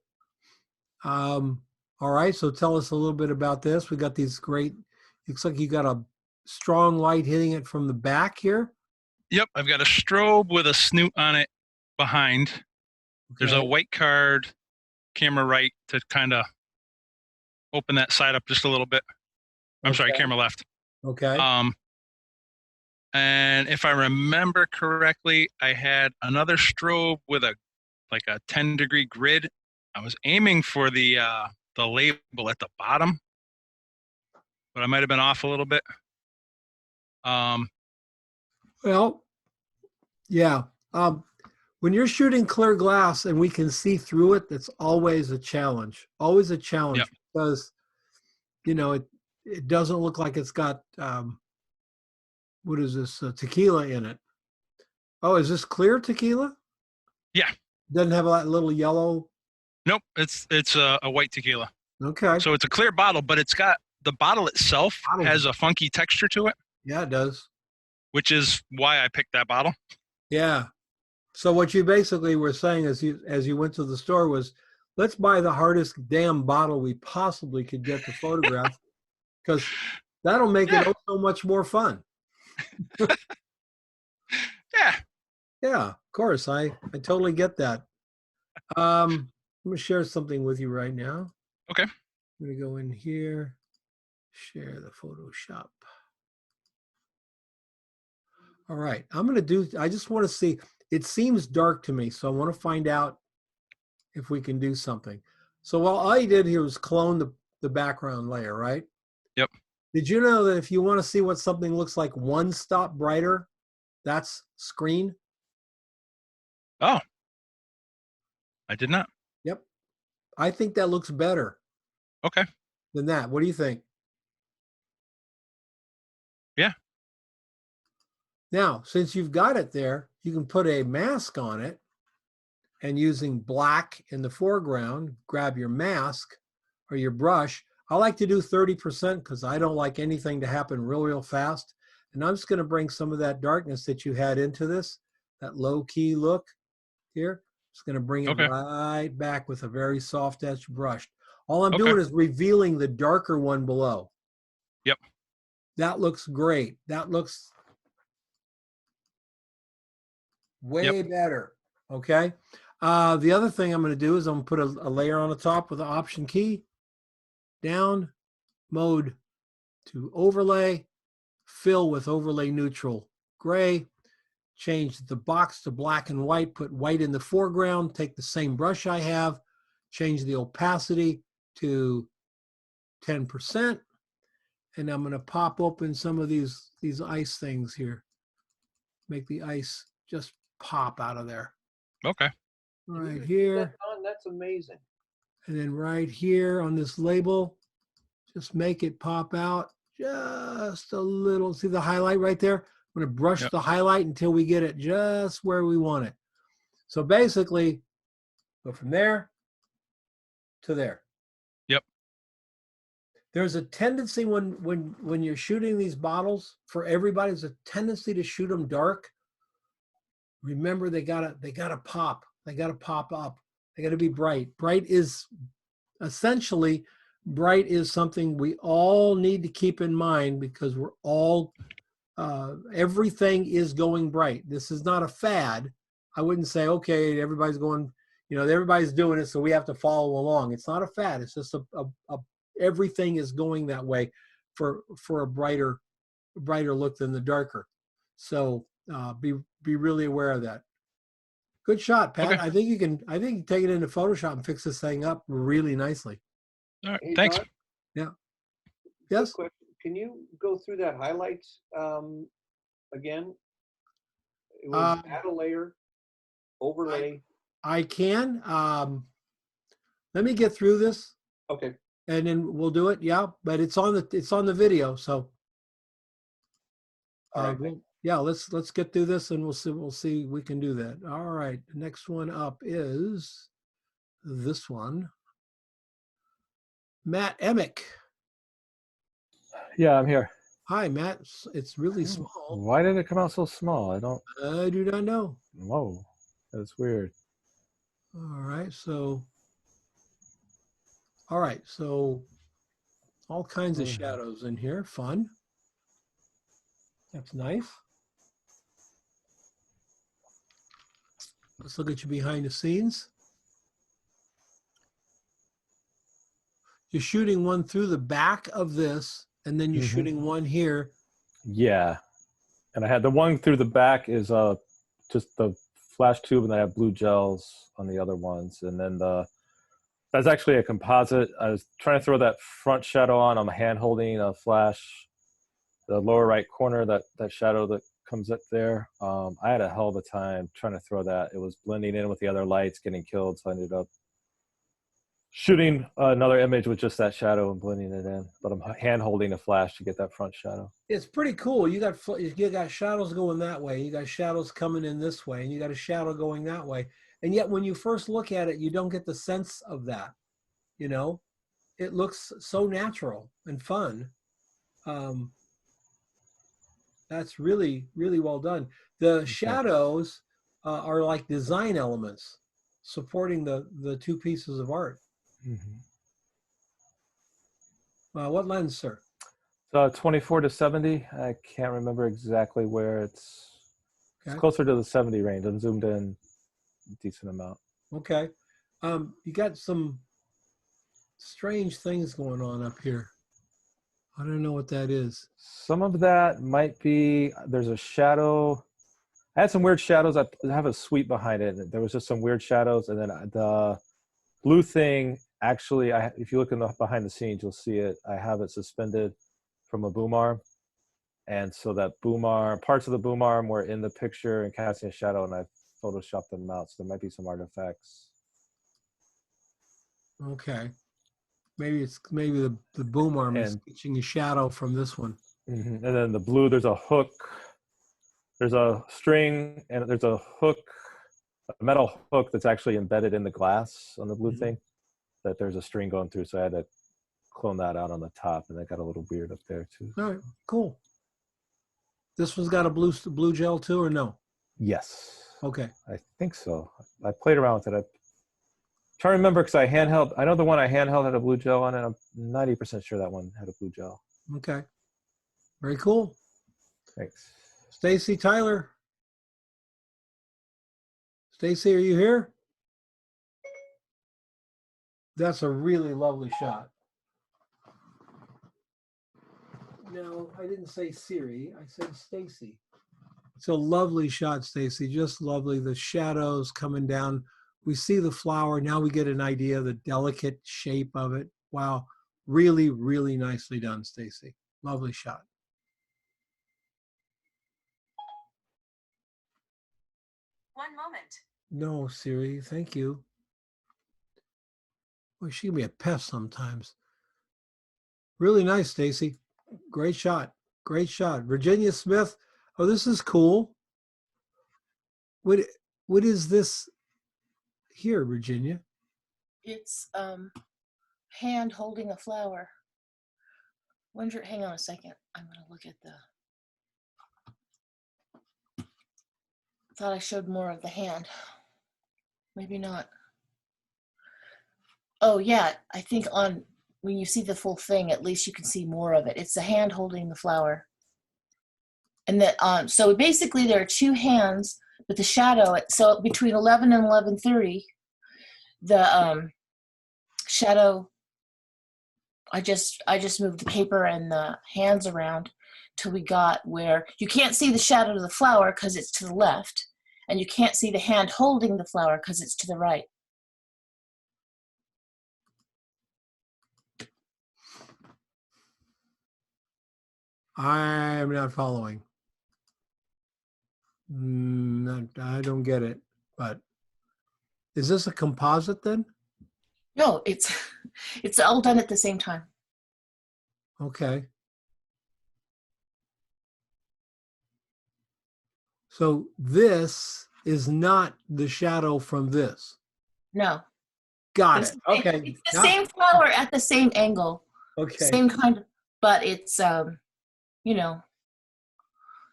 All right. So tell us a little bit about this. We got these great, looks like you got a strong light hitting it from the back here. Yep. I've got a strobe with a snoot on it behind. Okay. There's a white card, camera right to kind of open that side up just a little bit. I'm sorry, camera left. Okay. And if I remember correctly, I had another strobe with a 10-degree grid. I was aiming for the label at the bottom, but I might have been off a little bit. Well, yeah. When you're shooting clear glass and we can see through it, that's always a challenge. Always a challenge because, you know, it doesn't look like it's got what is this tequila in it? Oh, is this clear tequila? Yeah. Doesn't have that little yellow. Nope, it's a white tequila. Okay. So it's a clear bottle, but it's got the bottle itself has a funky texture to it. Yeah, it does. Which is why I picked that bottle. Yeah. So what you basically were saying as you went to the store was, let's buy the hardest damn bottle we possibly could get to photograph, because that'll make it so much more fun. Yeah. Yeah, of course. I totally get that. I'm going to share something with you right now. Okay. I'm going to go in here, share the Photoshop. All right. I just want to see, it seems dark to me, so I want to find out if we can do something. So all you did here was clone the background layer, right? Yep. Did you know that if you want to see what something looks like one stop brighter, that's screen? Oh, I did not. Yep. I think that looks better. Okay. Than that. What do you think? Yeah. Now, since you've got it there, you can put a mask on it, and using black in the foreground, grab your mask or your brush. I like to do 30% because I don't like anything to happen real fast. And I'm just going to bring some of that darkness that you had into this, that low key look here. Just going to bring it right back with a very soft edge brush. All I'm doing is revealing the darker one below. Yep. That looks great. That looks way better. Okay. The other thing I'm going to do is I'm going to put a layer on the top with the Option key, down, mode to overlay, fill with overlay neutral gray, change the box to black and white, put white in the foreground, take the same brush I have, change the opacity to 10%, And I'm going to pop open some of these ice things here. Make the ice just pop out of there. Okay. Right here. That's amazing. And then right here on this label, just make it pop out just a little. See the highlight right there? I'm going to brush the highlight until we get it just where we want it. So basically, go from there to there. Yep. There's a tendency when you're shooting these bottles, for everybody, there's a tendency to shoot them dark. Remember, they gotta pop. They gotta pop up. They gotta be bright. Bright is something we all need to keep in mind, because we're all everything is going bright. This is not a fad. I wouldn't say, okay, everybody's going, everybody's doing it, so we have to follow along. It's not a fad. It's just everything is going that way for a brighter look than the darker. So be really aware of that. Good shot, Pat. Okay. I think you can take it into Photoshop and fix this thing up really nicely. All right. Hey, Thanks. Don, Yeah. Yes. quick question. Can you go through that highlights again? It was add a layer, overlay. I can. Let me get through this. Okay. And then we'll do it. Yeah, but it's on the video. So yeah, let's get through this and we'll see we can do that. All right. The next one up is this one. Matt Emick. Yeah, I'm here. Hi, Matt. It's really small. Why did it come out so small? I do not know. Whoa, that's weird. All right, so all kinds of shadows in here. Fun. That's nice. Let's look at you behind the scenes. You're shooting one through the back of this, and then you're shooting one here. Yeah, and I had the one through the back is just the flash tube, and then I have blue gels on the other ones, and then that's actually a composite. I was trying to throw that front shadow on. I'm hand holding a flash, the lower right corner, that shadow that comes up there. I had a hell of a time trying to throw that. It was blending in with the other lights, getting killed, so I ended up shooting another image with just that shadow and blending it in. But I'm hand holding a flash to get that front shadow. It's pretty cool. You got shadows going that way. You got shadows coming in this way, and you got a shadow going that way. And yet when you first look at it, you don't get the sense of that. It looks so natural and fun. That's really, really well done. The shadows are like design elements supporting the two pieces of art. What lens, sir? 24 to 70. I can't remember exactly where it's closer to the 70 range. I'm zoomed in a decent amount. Okay. You got some strange things going on up here. I don't know what that is. Some of that might be, there's a shadow. I had some weird shadows. I have a sweep behind it. There was just some weird shadows. And then the blue thing, actually, if you look in the behind the scenes, you'll see it. I have it suspended from a boom arm. And so that boom arm, parts of the boom arm were in the picture and casting a shadow, and I photoshopped them out. So there might be some artifacts. Okay. Maybe the boom arm is catching a shadow from this one. And then the blue, there's a hook. There's a string, and there's a hook, a metal hook that's actually embedded in the glass on the blue thing, that there's a string going through. So I had to clone that out on the top, and that got a little weird up there too. All right, cool. This one's got a blue gel too, or no? Yes. Okay. I think so. I played around with it. I'm trying to remember because I know the one I handheld had a blue gel on it. I'm 90% sure that one had a blue gel. Okay. Very cool. Thanks. Stacy Tyler. Stacy, are you here? That's a really lovely shot. No, I didn't say Siri. I said Stacy. It's a lovely shot, Stacy. Just lovely. The shadows coming down. We see the flower. Now we get an idea of the delicate shape of it. Wow. Really, really nicely done, Stacy. Lovely shot. One moment. No, Siri, thank you. Well, she can be a pest sometimes. Really nice, Stacy. Great shot. Great shot. Virginia Smith. Oh, this is cool. What is this here, Virginia? It's hand holding a flower. Wonder, hang on a second. I'm gonna look at the. Thought I showed more of the hand. Maybe not. Oh yeah, I think on when you see the full thing, at least you can see more of it. It's the hand holding the flower. And that so basically there are two hands, but the shadow, so between 11 and 11:30, the shadow, I just moved the paper and the hands around till we got where you can't see the shadow of the flower because it's to the left, and you can't see the hand holding the flower because it's to the right. I'm not following. I don't get it. But is this a composite then? No, it's all done at the same time. Okay. So this is not the shadow from this. No. Got It's it. Okay. It's the same flower at the same angle. Okay. Same kind of, but it's you know,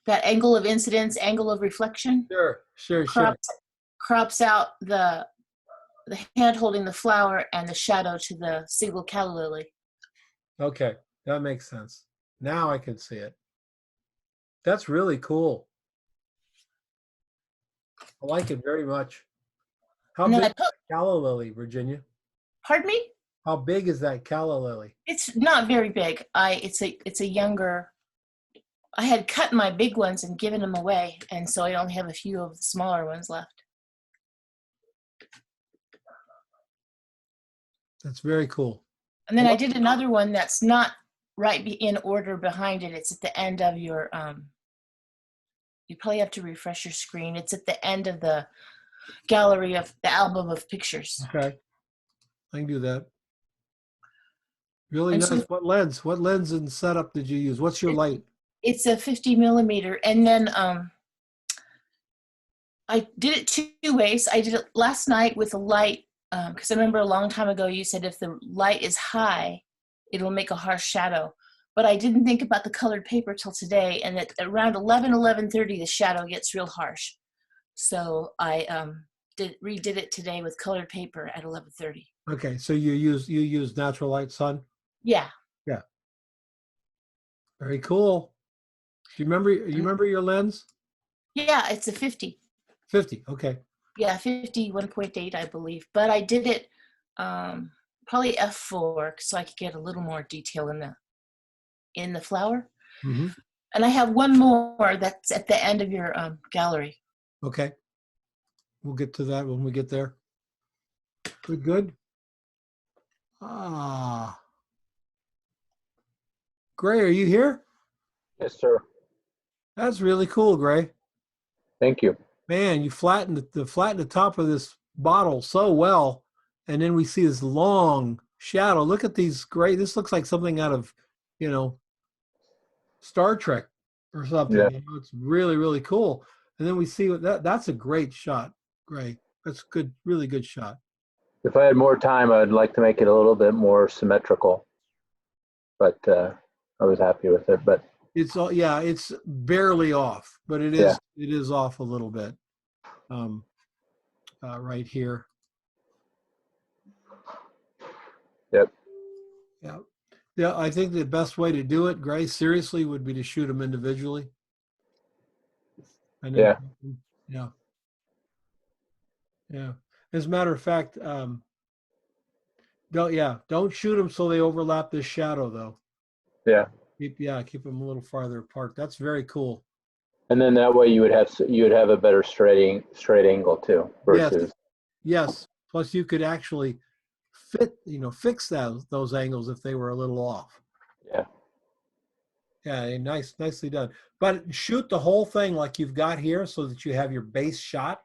that angle of incidence, angle of reflection. Sure. Crops out the hand holding the flower and the shadow to the single calla lily. Okay. That makes sense. Now I can see it. That's really cool. I like it very much. How big is that calla lily, Virginia? Pardon me? How big is that calla lily? It's not very big. It's a younger. I had cut my big ones and given them away, and so I only have a few of the smaller ones left. That's very cool. And then I did another one that's not right in order behind it. It's at the end of your you probably have to refresh your screen. It's at the end of the gallery of the album of pictures. Okay. I can do that. Really And nice. so- What lens and setup did you use? What's your light? It's a 50 millimeter. And then I did it two ways. I did it last night with a light, because I remember a long time ago you said if the light is high, it'll make a harsh shadow. But I didn't think about the colored paper till today, and at around 11:30, the shadow gets real harsh. So I redid it today with colored paper at 11:30. Okay, so you use natural light sun? Yeah. Yeah. Very cool. Do you remember your lens? Yeah, it's a 50. 50. Okay. Yeah, 51.8, I believe. But I did it probably f4 so I could get a little more detail in the flower. Mm-hmm. And I have one more that's at the end of your gallery. Okay. We'll get to that when we get there. Good. Gray, are you here? Yes, sir. That's really cool, Gray. Thank you. Man, you flattened the top of this bottle so well, and then we see this long shadow. Look at these gray. This looks like something out of, Star Trek or something. Yeah. It's really, really cool. And then we see that's a great shot, Gray. That's good, really good shot. If I had more time, I'd like to make it a little bit more symmetrical, but I was happy with it. But it's barely off, but it is off a little bit. Right here. Yep. Yeah, I think the best way to do it, Gray, seriously, would be to shoot them individually. And then, yeah. As a matter of fact, don't shoot them so they overlap this shadow, though. Yeah. Keep them a little farther apart. That's very cool. And then that way you would have a better straight angle too. Versus. Yes. Plus, you could actually fix those angles if they were a little off. Yeah. Yeah, nicely done. But shoot the whole thing like you've got here so that you have your base shot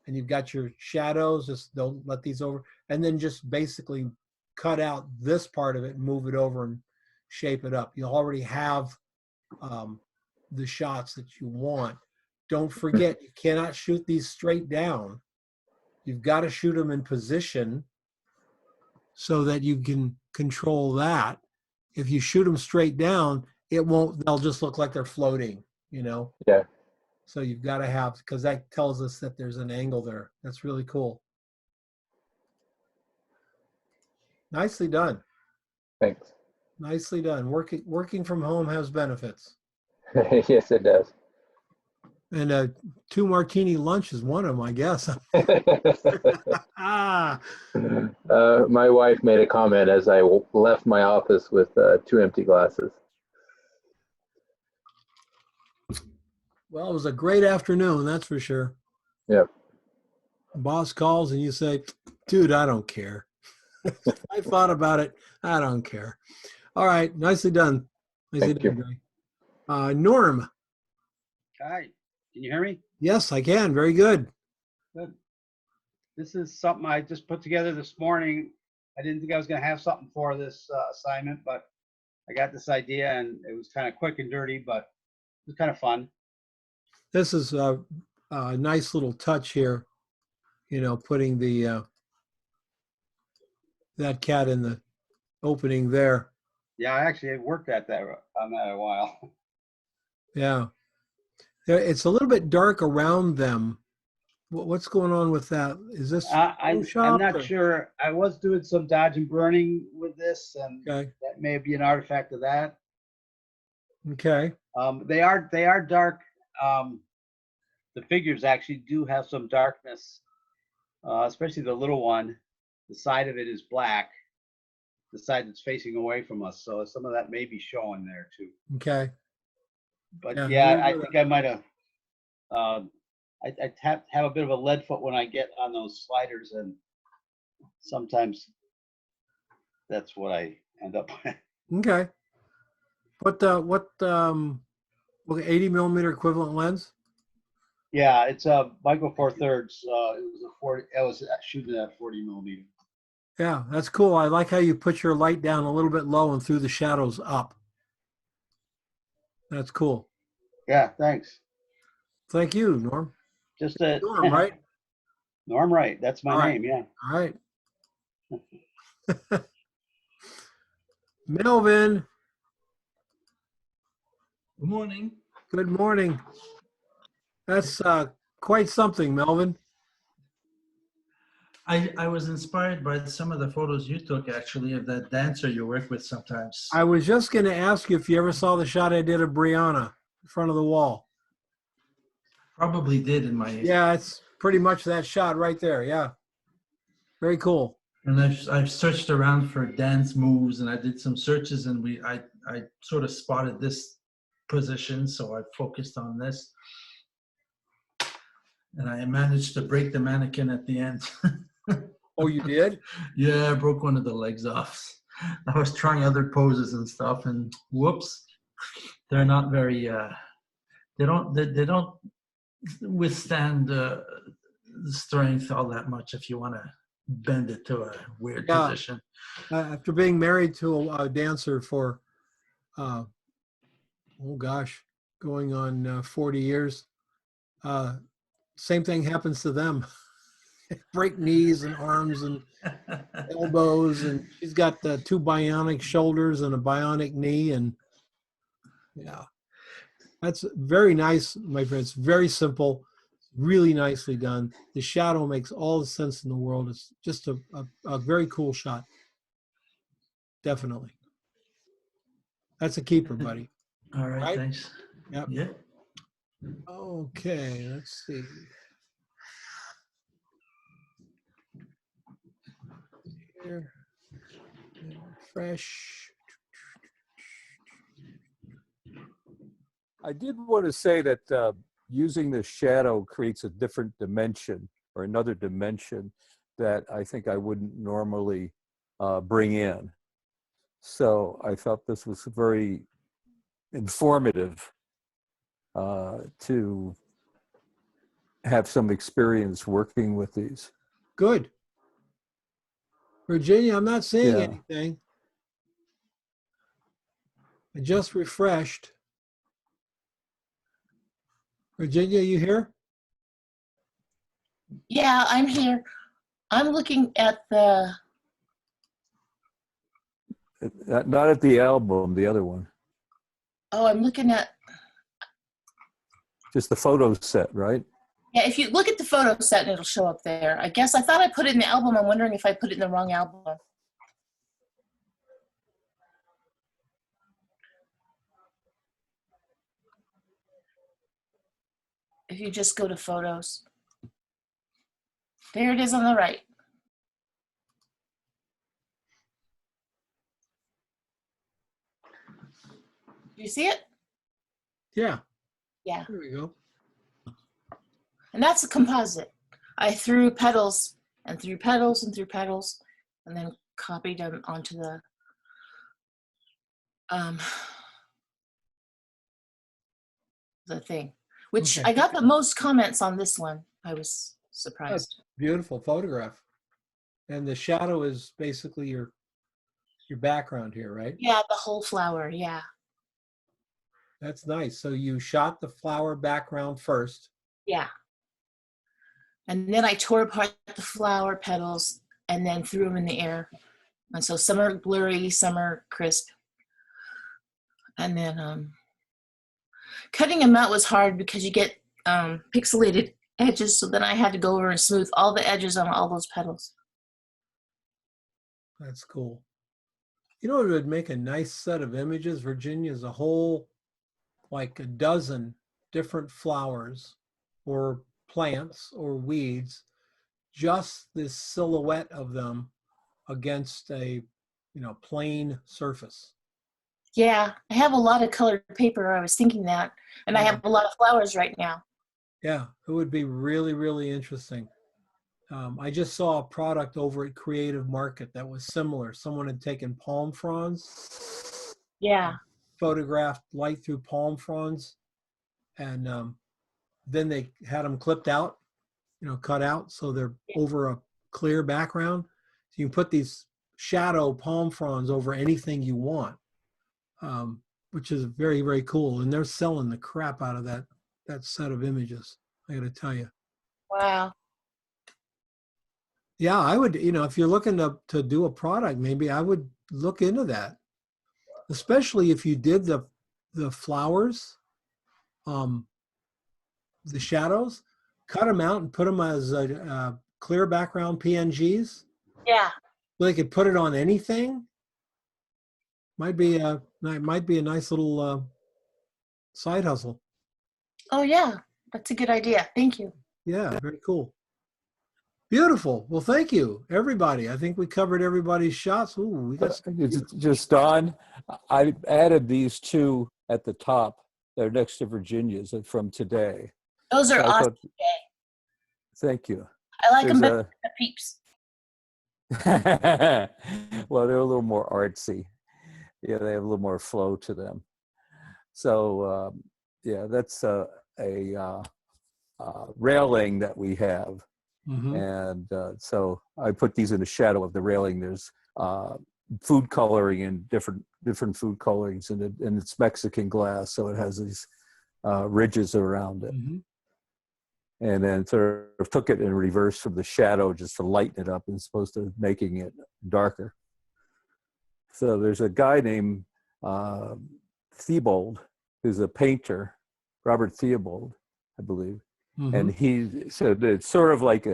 and you've got your shadows. Just don't let these over. And then just basically cut out this part of it and move it over and shape it up. You'll already have the shots that you want. Don't forget, you cannot shoot these straight down. You've got to shoot them in position so that you can control that. If you shoot them straight down, it won't, they'll just look like they're floating, you know? Yeah. So you've got to have, because that tells us that there's an angle there. That's really cool. Nicely done. Thanks. Nicely done. Working from home has benefits. Yes, it does. And 2 martini lunch is one of them, I guess. My wife made a comment as I left my office with 2 empty glasses. Well, it was a great afternoon, that's for sure. Yep. Boss calls and you say, dude, I don't care. I thought about it. I don't care. All right. Nicely done. Nicely Thank done, Gray. Norm. Hi, can you hear me? Yes, I can. Very good. Good. This is something I just put together this morning. I didn't think I was going to have something for this assignment, but I got this idea and it was kind of quick and dirty, but it was kind of fun. This is a nice little touch here, you know, putting the that cat in the opening there. Yeah, I actually worked at that on that a while. Yeah. It's a little bit dark around them. What's going on with that? Is this I'm Photoshop not or- sure. I was doing some dodge and burning with this, and Okay. that may be an artifact of that. Okay. They are dark. The figures actually do have some darkness, especially the little one. The side of it is black, the side that's facing away from us. So some of that may be showing there too. Okay. But Yeah, yeah, I think I might have. I have a bit of a lead foot when I get on those sliders, and sometimes that's what I end up with. Okay. What 80 millimeter equivalent lens? Yeah, it's a Micro Four Thirds. It was a 40. I was shooting at 40 millimeter. Yeah, that's cool. I like how you put your light down a little bit low and threw the shadows up. That's cool. Yeah, thanks. Thank you, Norm. Just a Norm, right? Norm, right? That's my All right. name. Yeah. All right. Melvin. Good morning. Good morning. That's quite something, Melvin. I was inspired by some of the photos you took, actually, of that dancer you work with sometimes. I was just going to ask you if you ever saw the shot I did of Brianna in front of the wall. Probably did in my... Yeah, it's pretty much that shot right there. Yeah. Very cool. And I've searched around for dance moves, and I did some searches, and I sort of spotted this position, so I focused on this. And I managed to break the mannequin at the end. Oh, you did? Yeah, I broke one of the legs off. I was trying other poses and stuff, and whoops, they're not very. They don't withstand strength all that much if you want to bend it to a weird position. After being married to a dancer for, oh gosh, going on 40 years, same thing happens to them. Break knees and arms and elbows, and she's got 2 bionic shoulders and a bionic knee, and yeah, that's very nice, my friends. Very simple, really nicely done. The shadow makes all the sense in the world. It's just a very cool shot. Definitely. That's a keeper, buddy. All right, Right? thanks. Yep. Yeah. Okay, let's see. Here. Fresh. I did want to say that using the shadow creates a different dimension or another dimension that I think I wouldn't normally bring in. So I felt this was very informative to have some experience working with these. Good. Virginia, I'm not seeing Yeah. anything. I just refreshed. Virginia, you here? Yeah, I'm here. I'm looking at the, Not at the album, the other one. oh, I'm looking at, Just the photo set, right? yeah, if you look at the photo set, and it'll show up there. I guess I thought I put it in the album. I'm wondering if I put it in the wrong album. If you just go to photos. There it is on the right. Do you see it? Yeah. Yeah. There we go. And that's a composite. I threw petals and threw petals and threw petals and then copied them onto the thing, which Okay. I got the most comments on this one. I was surprised. That's beautiful photograph. And the shadow is basically your background here, right? Yeah, the whole flower. Yeah. That's nice. So you shot the flower background first. Yeah. And then I tore apart the flower petals and then threw them in the air. And so some are blurry, some are crisp. And then cutting them out was hard because you get pixelated edges. So then I had to go over and smooth all the edges on all those petals. That's cool. You know what would make a nice set of images, Virginia, is a whole, like a dozen different flowers or plants or weeds, just this silhouette of them against a, plain surface. Yeah, I have a lot of colored paper. I was thinking that. And I have a lot of flowers right now. Yeah, it would be really, really interesting. I just saw a product over at Creative Market that was similar. Someone had taken palm fronds, Yeah. photographed light through palm fronds, and then they had them clipped out, cut out so they're over a clear background. So you can put these shadow palm fronds over anything you want, which is very, very cool. And they're selling the crap out of that set of images, I got to tell you. Wow. Yeah, I would, if you're looking to do a product, maybe I would look into that, especially if you did the flowers, the shadows, cut them out and put them as clear background PNGs. Yeah. They could put it on anything. Might be a nice little side hustle. Oh, yeah. That's a good idea. Thank you. Yeah, very cool. Beautiful. Well, thank you, everybody. I think we covered everybody's shots. Ooh, we got Just Don, I added these two at the top. They're next to Virginia's from today. Those are So I awesome. thought- Thank you. I like them There's better than the peeps. Well, they're a little more artsy. Yeah, they have a little more flow to them. So yeah, that's a railing that we have. And so I put these in the shadow of the railing. There's food coloring and different food colorings, and it's Mexican glass, so it has these ridges around it. And then sort of took it in reverse from the shadow just to lighten it up as opposed to making it darker. So there's a guy named Theobald, who's a painter, Robert Theobald, I believe. And he said it's sort of like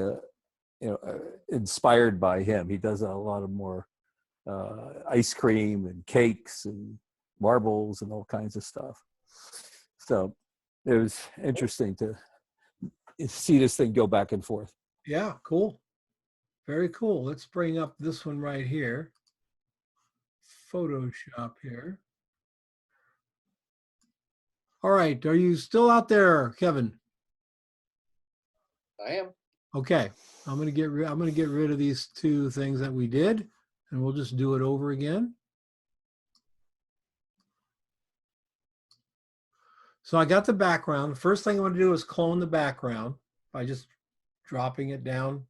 inspired by him. He does a lot of more ice cream and cakes and marbles and all kinds of stuff. So it was interesting to see this thing go back and forth. Yeah, cool. Very cool. Let's bring up this one right here. Photoshop here. All right. Are you still out there, Kevin? I am. Okay. I'm gonna get rid of these two things that we did, and we'll just do it over again. So I got the background. The first thing I'm going to do is clone the background by just dropping it down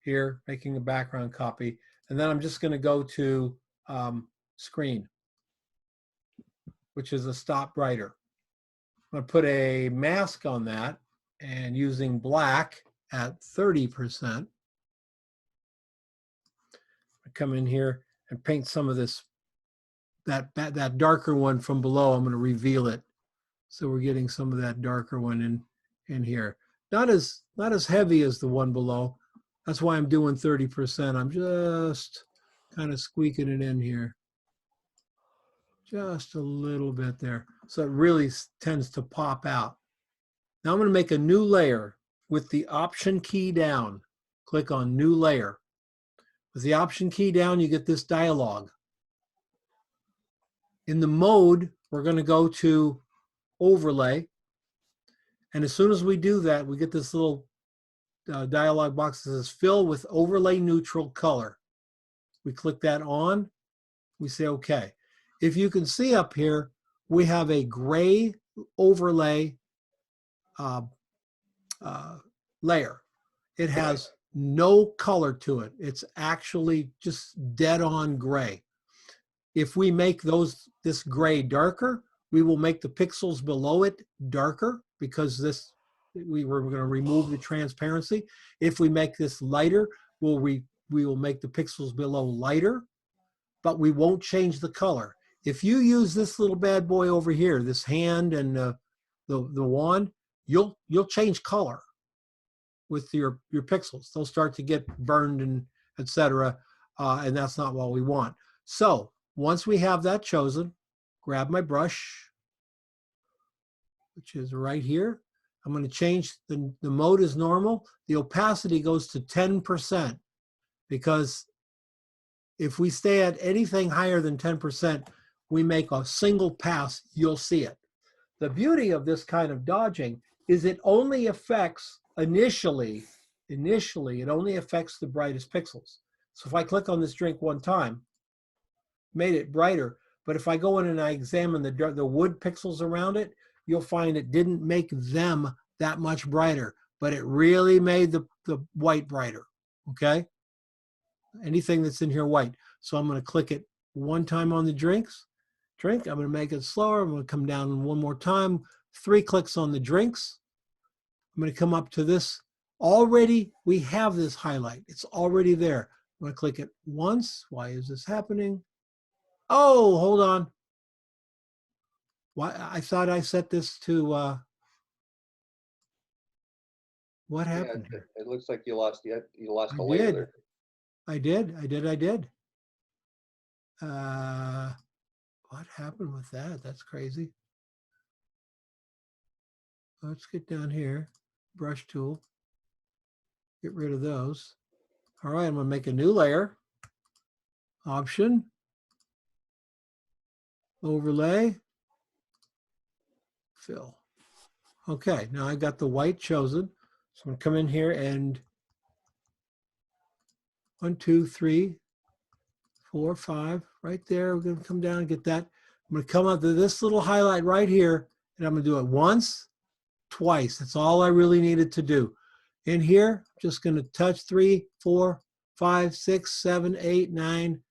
here, making a background copy. And then I'm just going to go to screen, which is a stop brighter. I'm going to put a mask on that and using black at 30%. I come in here and paint some of this, that darker one from below. I'm going to reveal it. So we're getting some of that darker one in here. Not as heavy as the one below. That's why I'm doing 30%. I'm just kind of squeaking it in here. Just a little bit there. So it really tends to pop out. Now I'm going to make a new layer with the Option key down. Click on New Layer. With the Option key down, you get this dialog. In the mode, we're going to go to Overlay. And as soon as we do that, we get this little dialog box that says Fill with Overlay Neutral Color. We click that on. We say OK. If you can see up here, we have a gray overlay layer. It has no color to it. It's actually just dead on gray. If we make this gray darker, we will make the pixels below it darker because we were going to remove the transparency. If we make this lighter, we will make the pixels below lighter, but we won't change the color. If you use this little bad boy over here, this hand and the wand, you'll change color with your pixels. They'll start to get burned and etc. And that's not what we want. So once we have that chosen, grab my brush, which is right here. I'm going to change the mode is normal. The opacity goes to 10% because if we stay at anything higher than 10%, we make a single pass, you'll see it. The beauty of this kind of dodging is it only affects initially, it only affects the brightest pixels. So if I click on this drink one time, made it brighter, but if I go in and I examine the wood pixels around it, you'll find it didn't make them that much brighter, but it really made the white brighter, okay? Anything that's in here white. So I'm going to click it one time on the drink. I'm going to make it slower. I'm going to come down one more time. 3 clicks on the drinks. I'm going to come up to this. Already, we have this highlight. It's already there. I'm going to click it once. Why is this happening? Oh, hold on. Why? I thought I set this to, what happened here? It looks like you lost I a layer did. there. I did. What happened with that? That's crazy. Let's get down here, brush tool, get rid of those. All right, I'm gonna make a new layer. Option, overlay, fill. Okay, now I got the white chosen. So I'm gonna come in here and 1, 2, 3, 4, 5, right there. We're gonna come down and get that. I'm gonna come up to this little highlight right here, and I'm gonna do it once, twice. That's all I really needed to do. In here, I'm just gonna touch 3, 4, 5, 6, 7, 8, 9,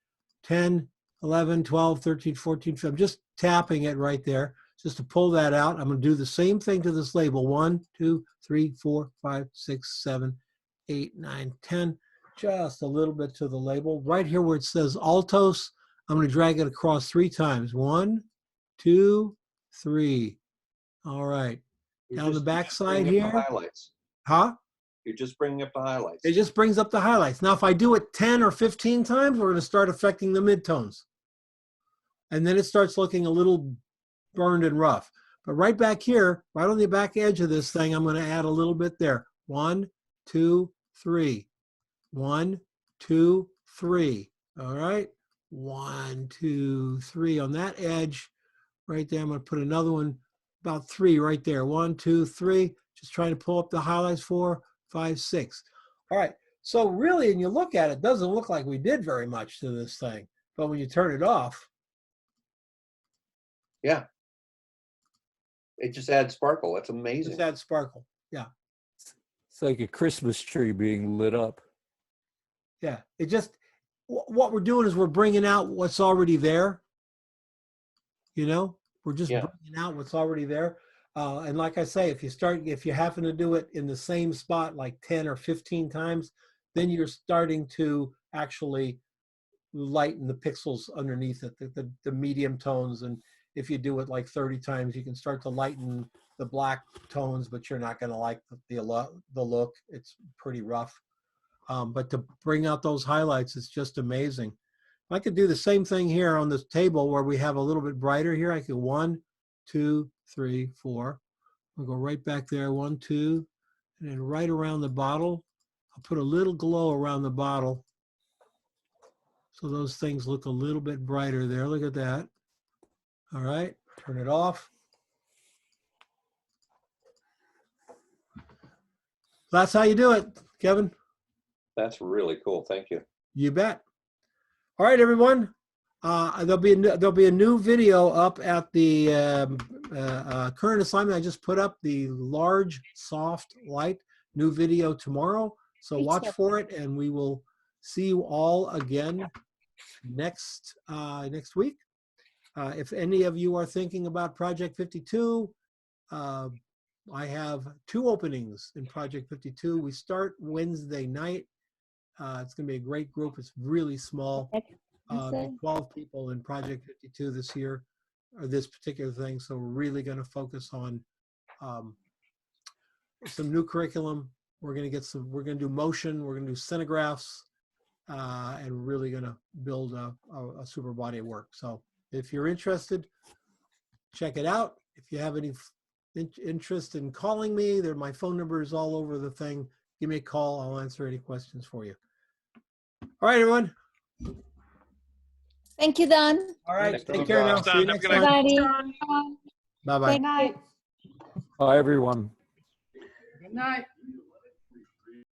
10, 11, 12, 13, 14, 15. I'm just tapping it right there just to pull that out. I'm gonna do the same thing to this label. 1, 2, 3, 4, 5, 6, 7, 8, 9, 10. Just a little bit to the label. Right here where it says Altos, I'm going to drag it across 3 times. 1, 2, 3. All right. Down the back side here. Highlights. Huh? You're just bringing up the highlights. It just brings up the highlights. Now, if I do it 10 or 15 times, we're going to start affecting the midtones. And then it starts looking a little burned and rough. But right back here, right on the back edge of this thing, I'm going to add a little bit there. 1, 2, 3. 1, 2, 3. All right. 1, 2, 3 on that edge right there. I'm going to put another one about 3 right there. 1, 2, 3. Just trying to pull up the highlights. 4, 5, 6. All right. So really, when you look at it, it doesn't look like we did very much to this thing. But when you turn it off. Yeah. It just adds sparkle. That's amazing. Just add sparkle. Yeah. It's like a Christmas tree being lit up. Yeah. It just, what we're doing is we're bringing out what's already there. You know, we're just bringing out what's already there. And like I say, if you happen to do it in the same spot like 10 or 15 times, then you're starting to actually lighten the pixels underneath it, the medium tones. And if you do it like 30 times, you can start to lighten the black tones, but you're not going to like the look. It's pretty rough. But to bring out those highlights, it's just amazing. I could do the same thing here on this table where we have a little bit brighter here. I could 1, 2, 3, 4. I'll go right back there, 1, 2, and then right around the bottle. I'll put a little glow around the bottle. So those things look a little bit brighter there. Look at that. All right, turn it off. That's how you do it, Kevin. That's really cool. Thank you. You bet. All right, everyone. There'll be a new video up at the current assignment. I just put up the large soft light new video tomorrow. So watch for it, and we will see you all again next week. If any of you are thinking about Project 52, I have 2 openings in Project 52. We start Wednesday night. It's going to be a great group. It's really small. 12 people in Project 52 this year, or this particular thing. So we're really going to focus on some new curriculum. We're going to do motion. We're going to do scintigraphs, and really going to build a super body of work. So if you're interested, check it out. If you have any interest in calling me, my phone number is all over the thing. Give me a call. I'll answer any questions for you. All right, everyone. Thank you, Don. All right. Take care now. See you next time. Bye-bye. Bye-bye. Good night. Bye, everyone. Good night.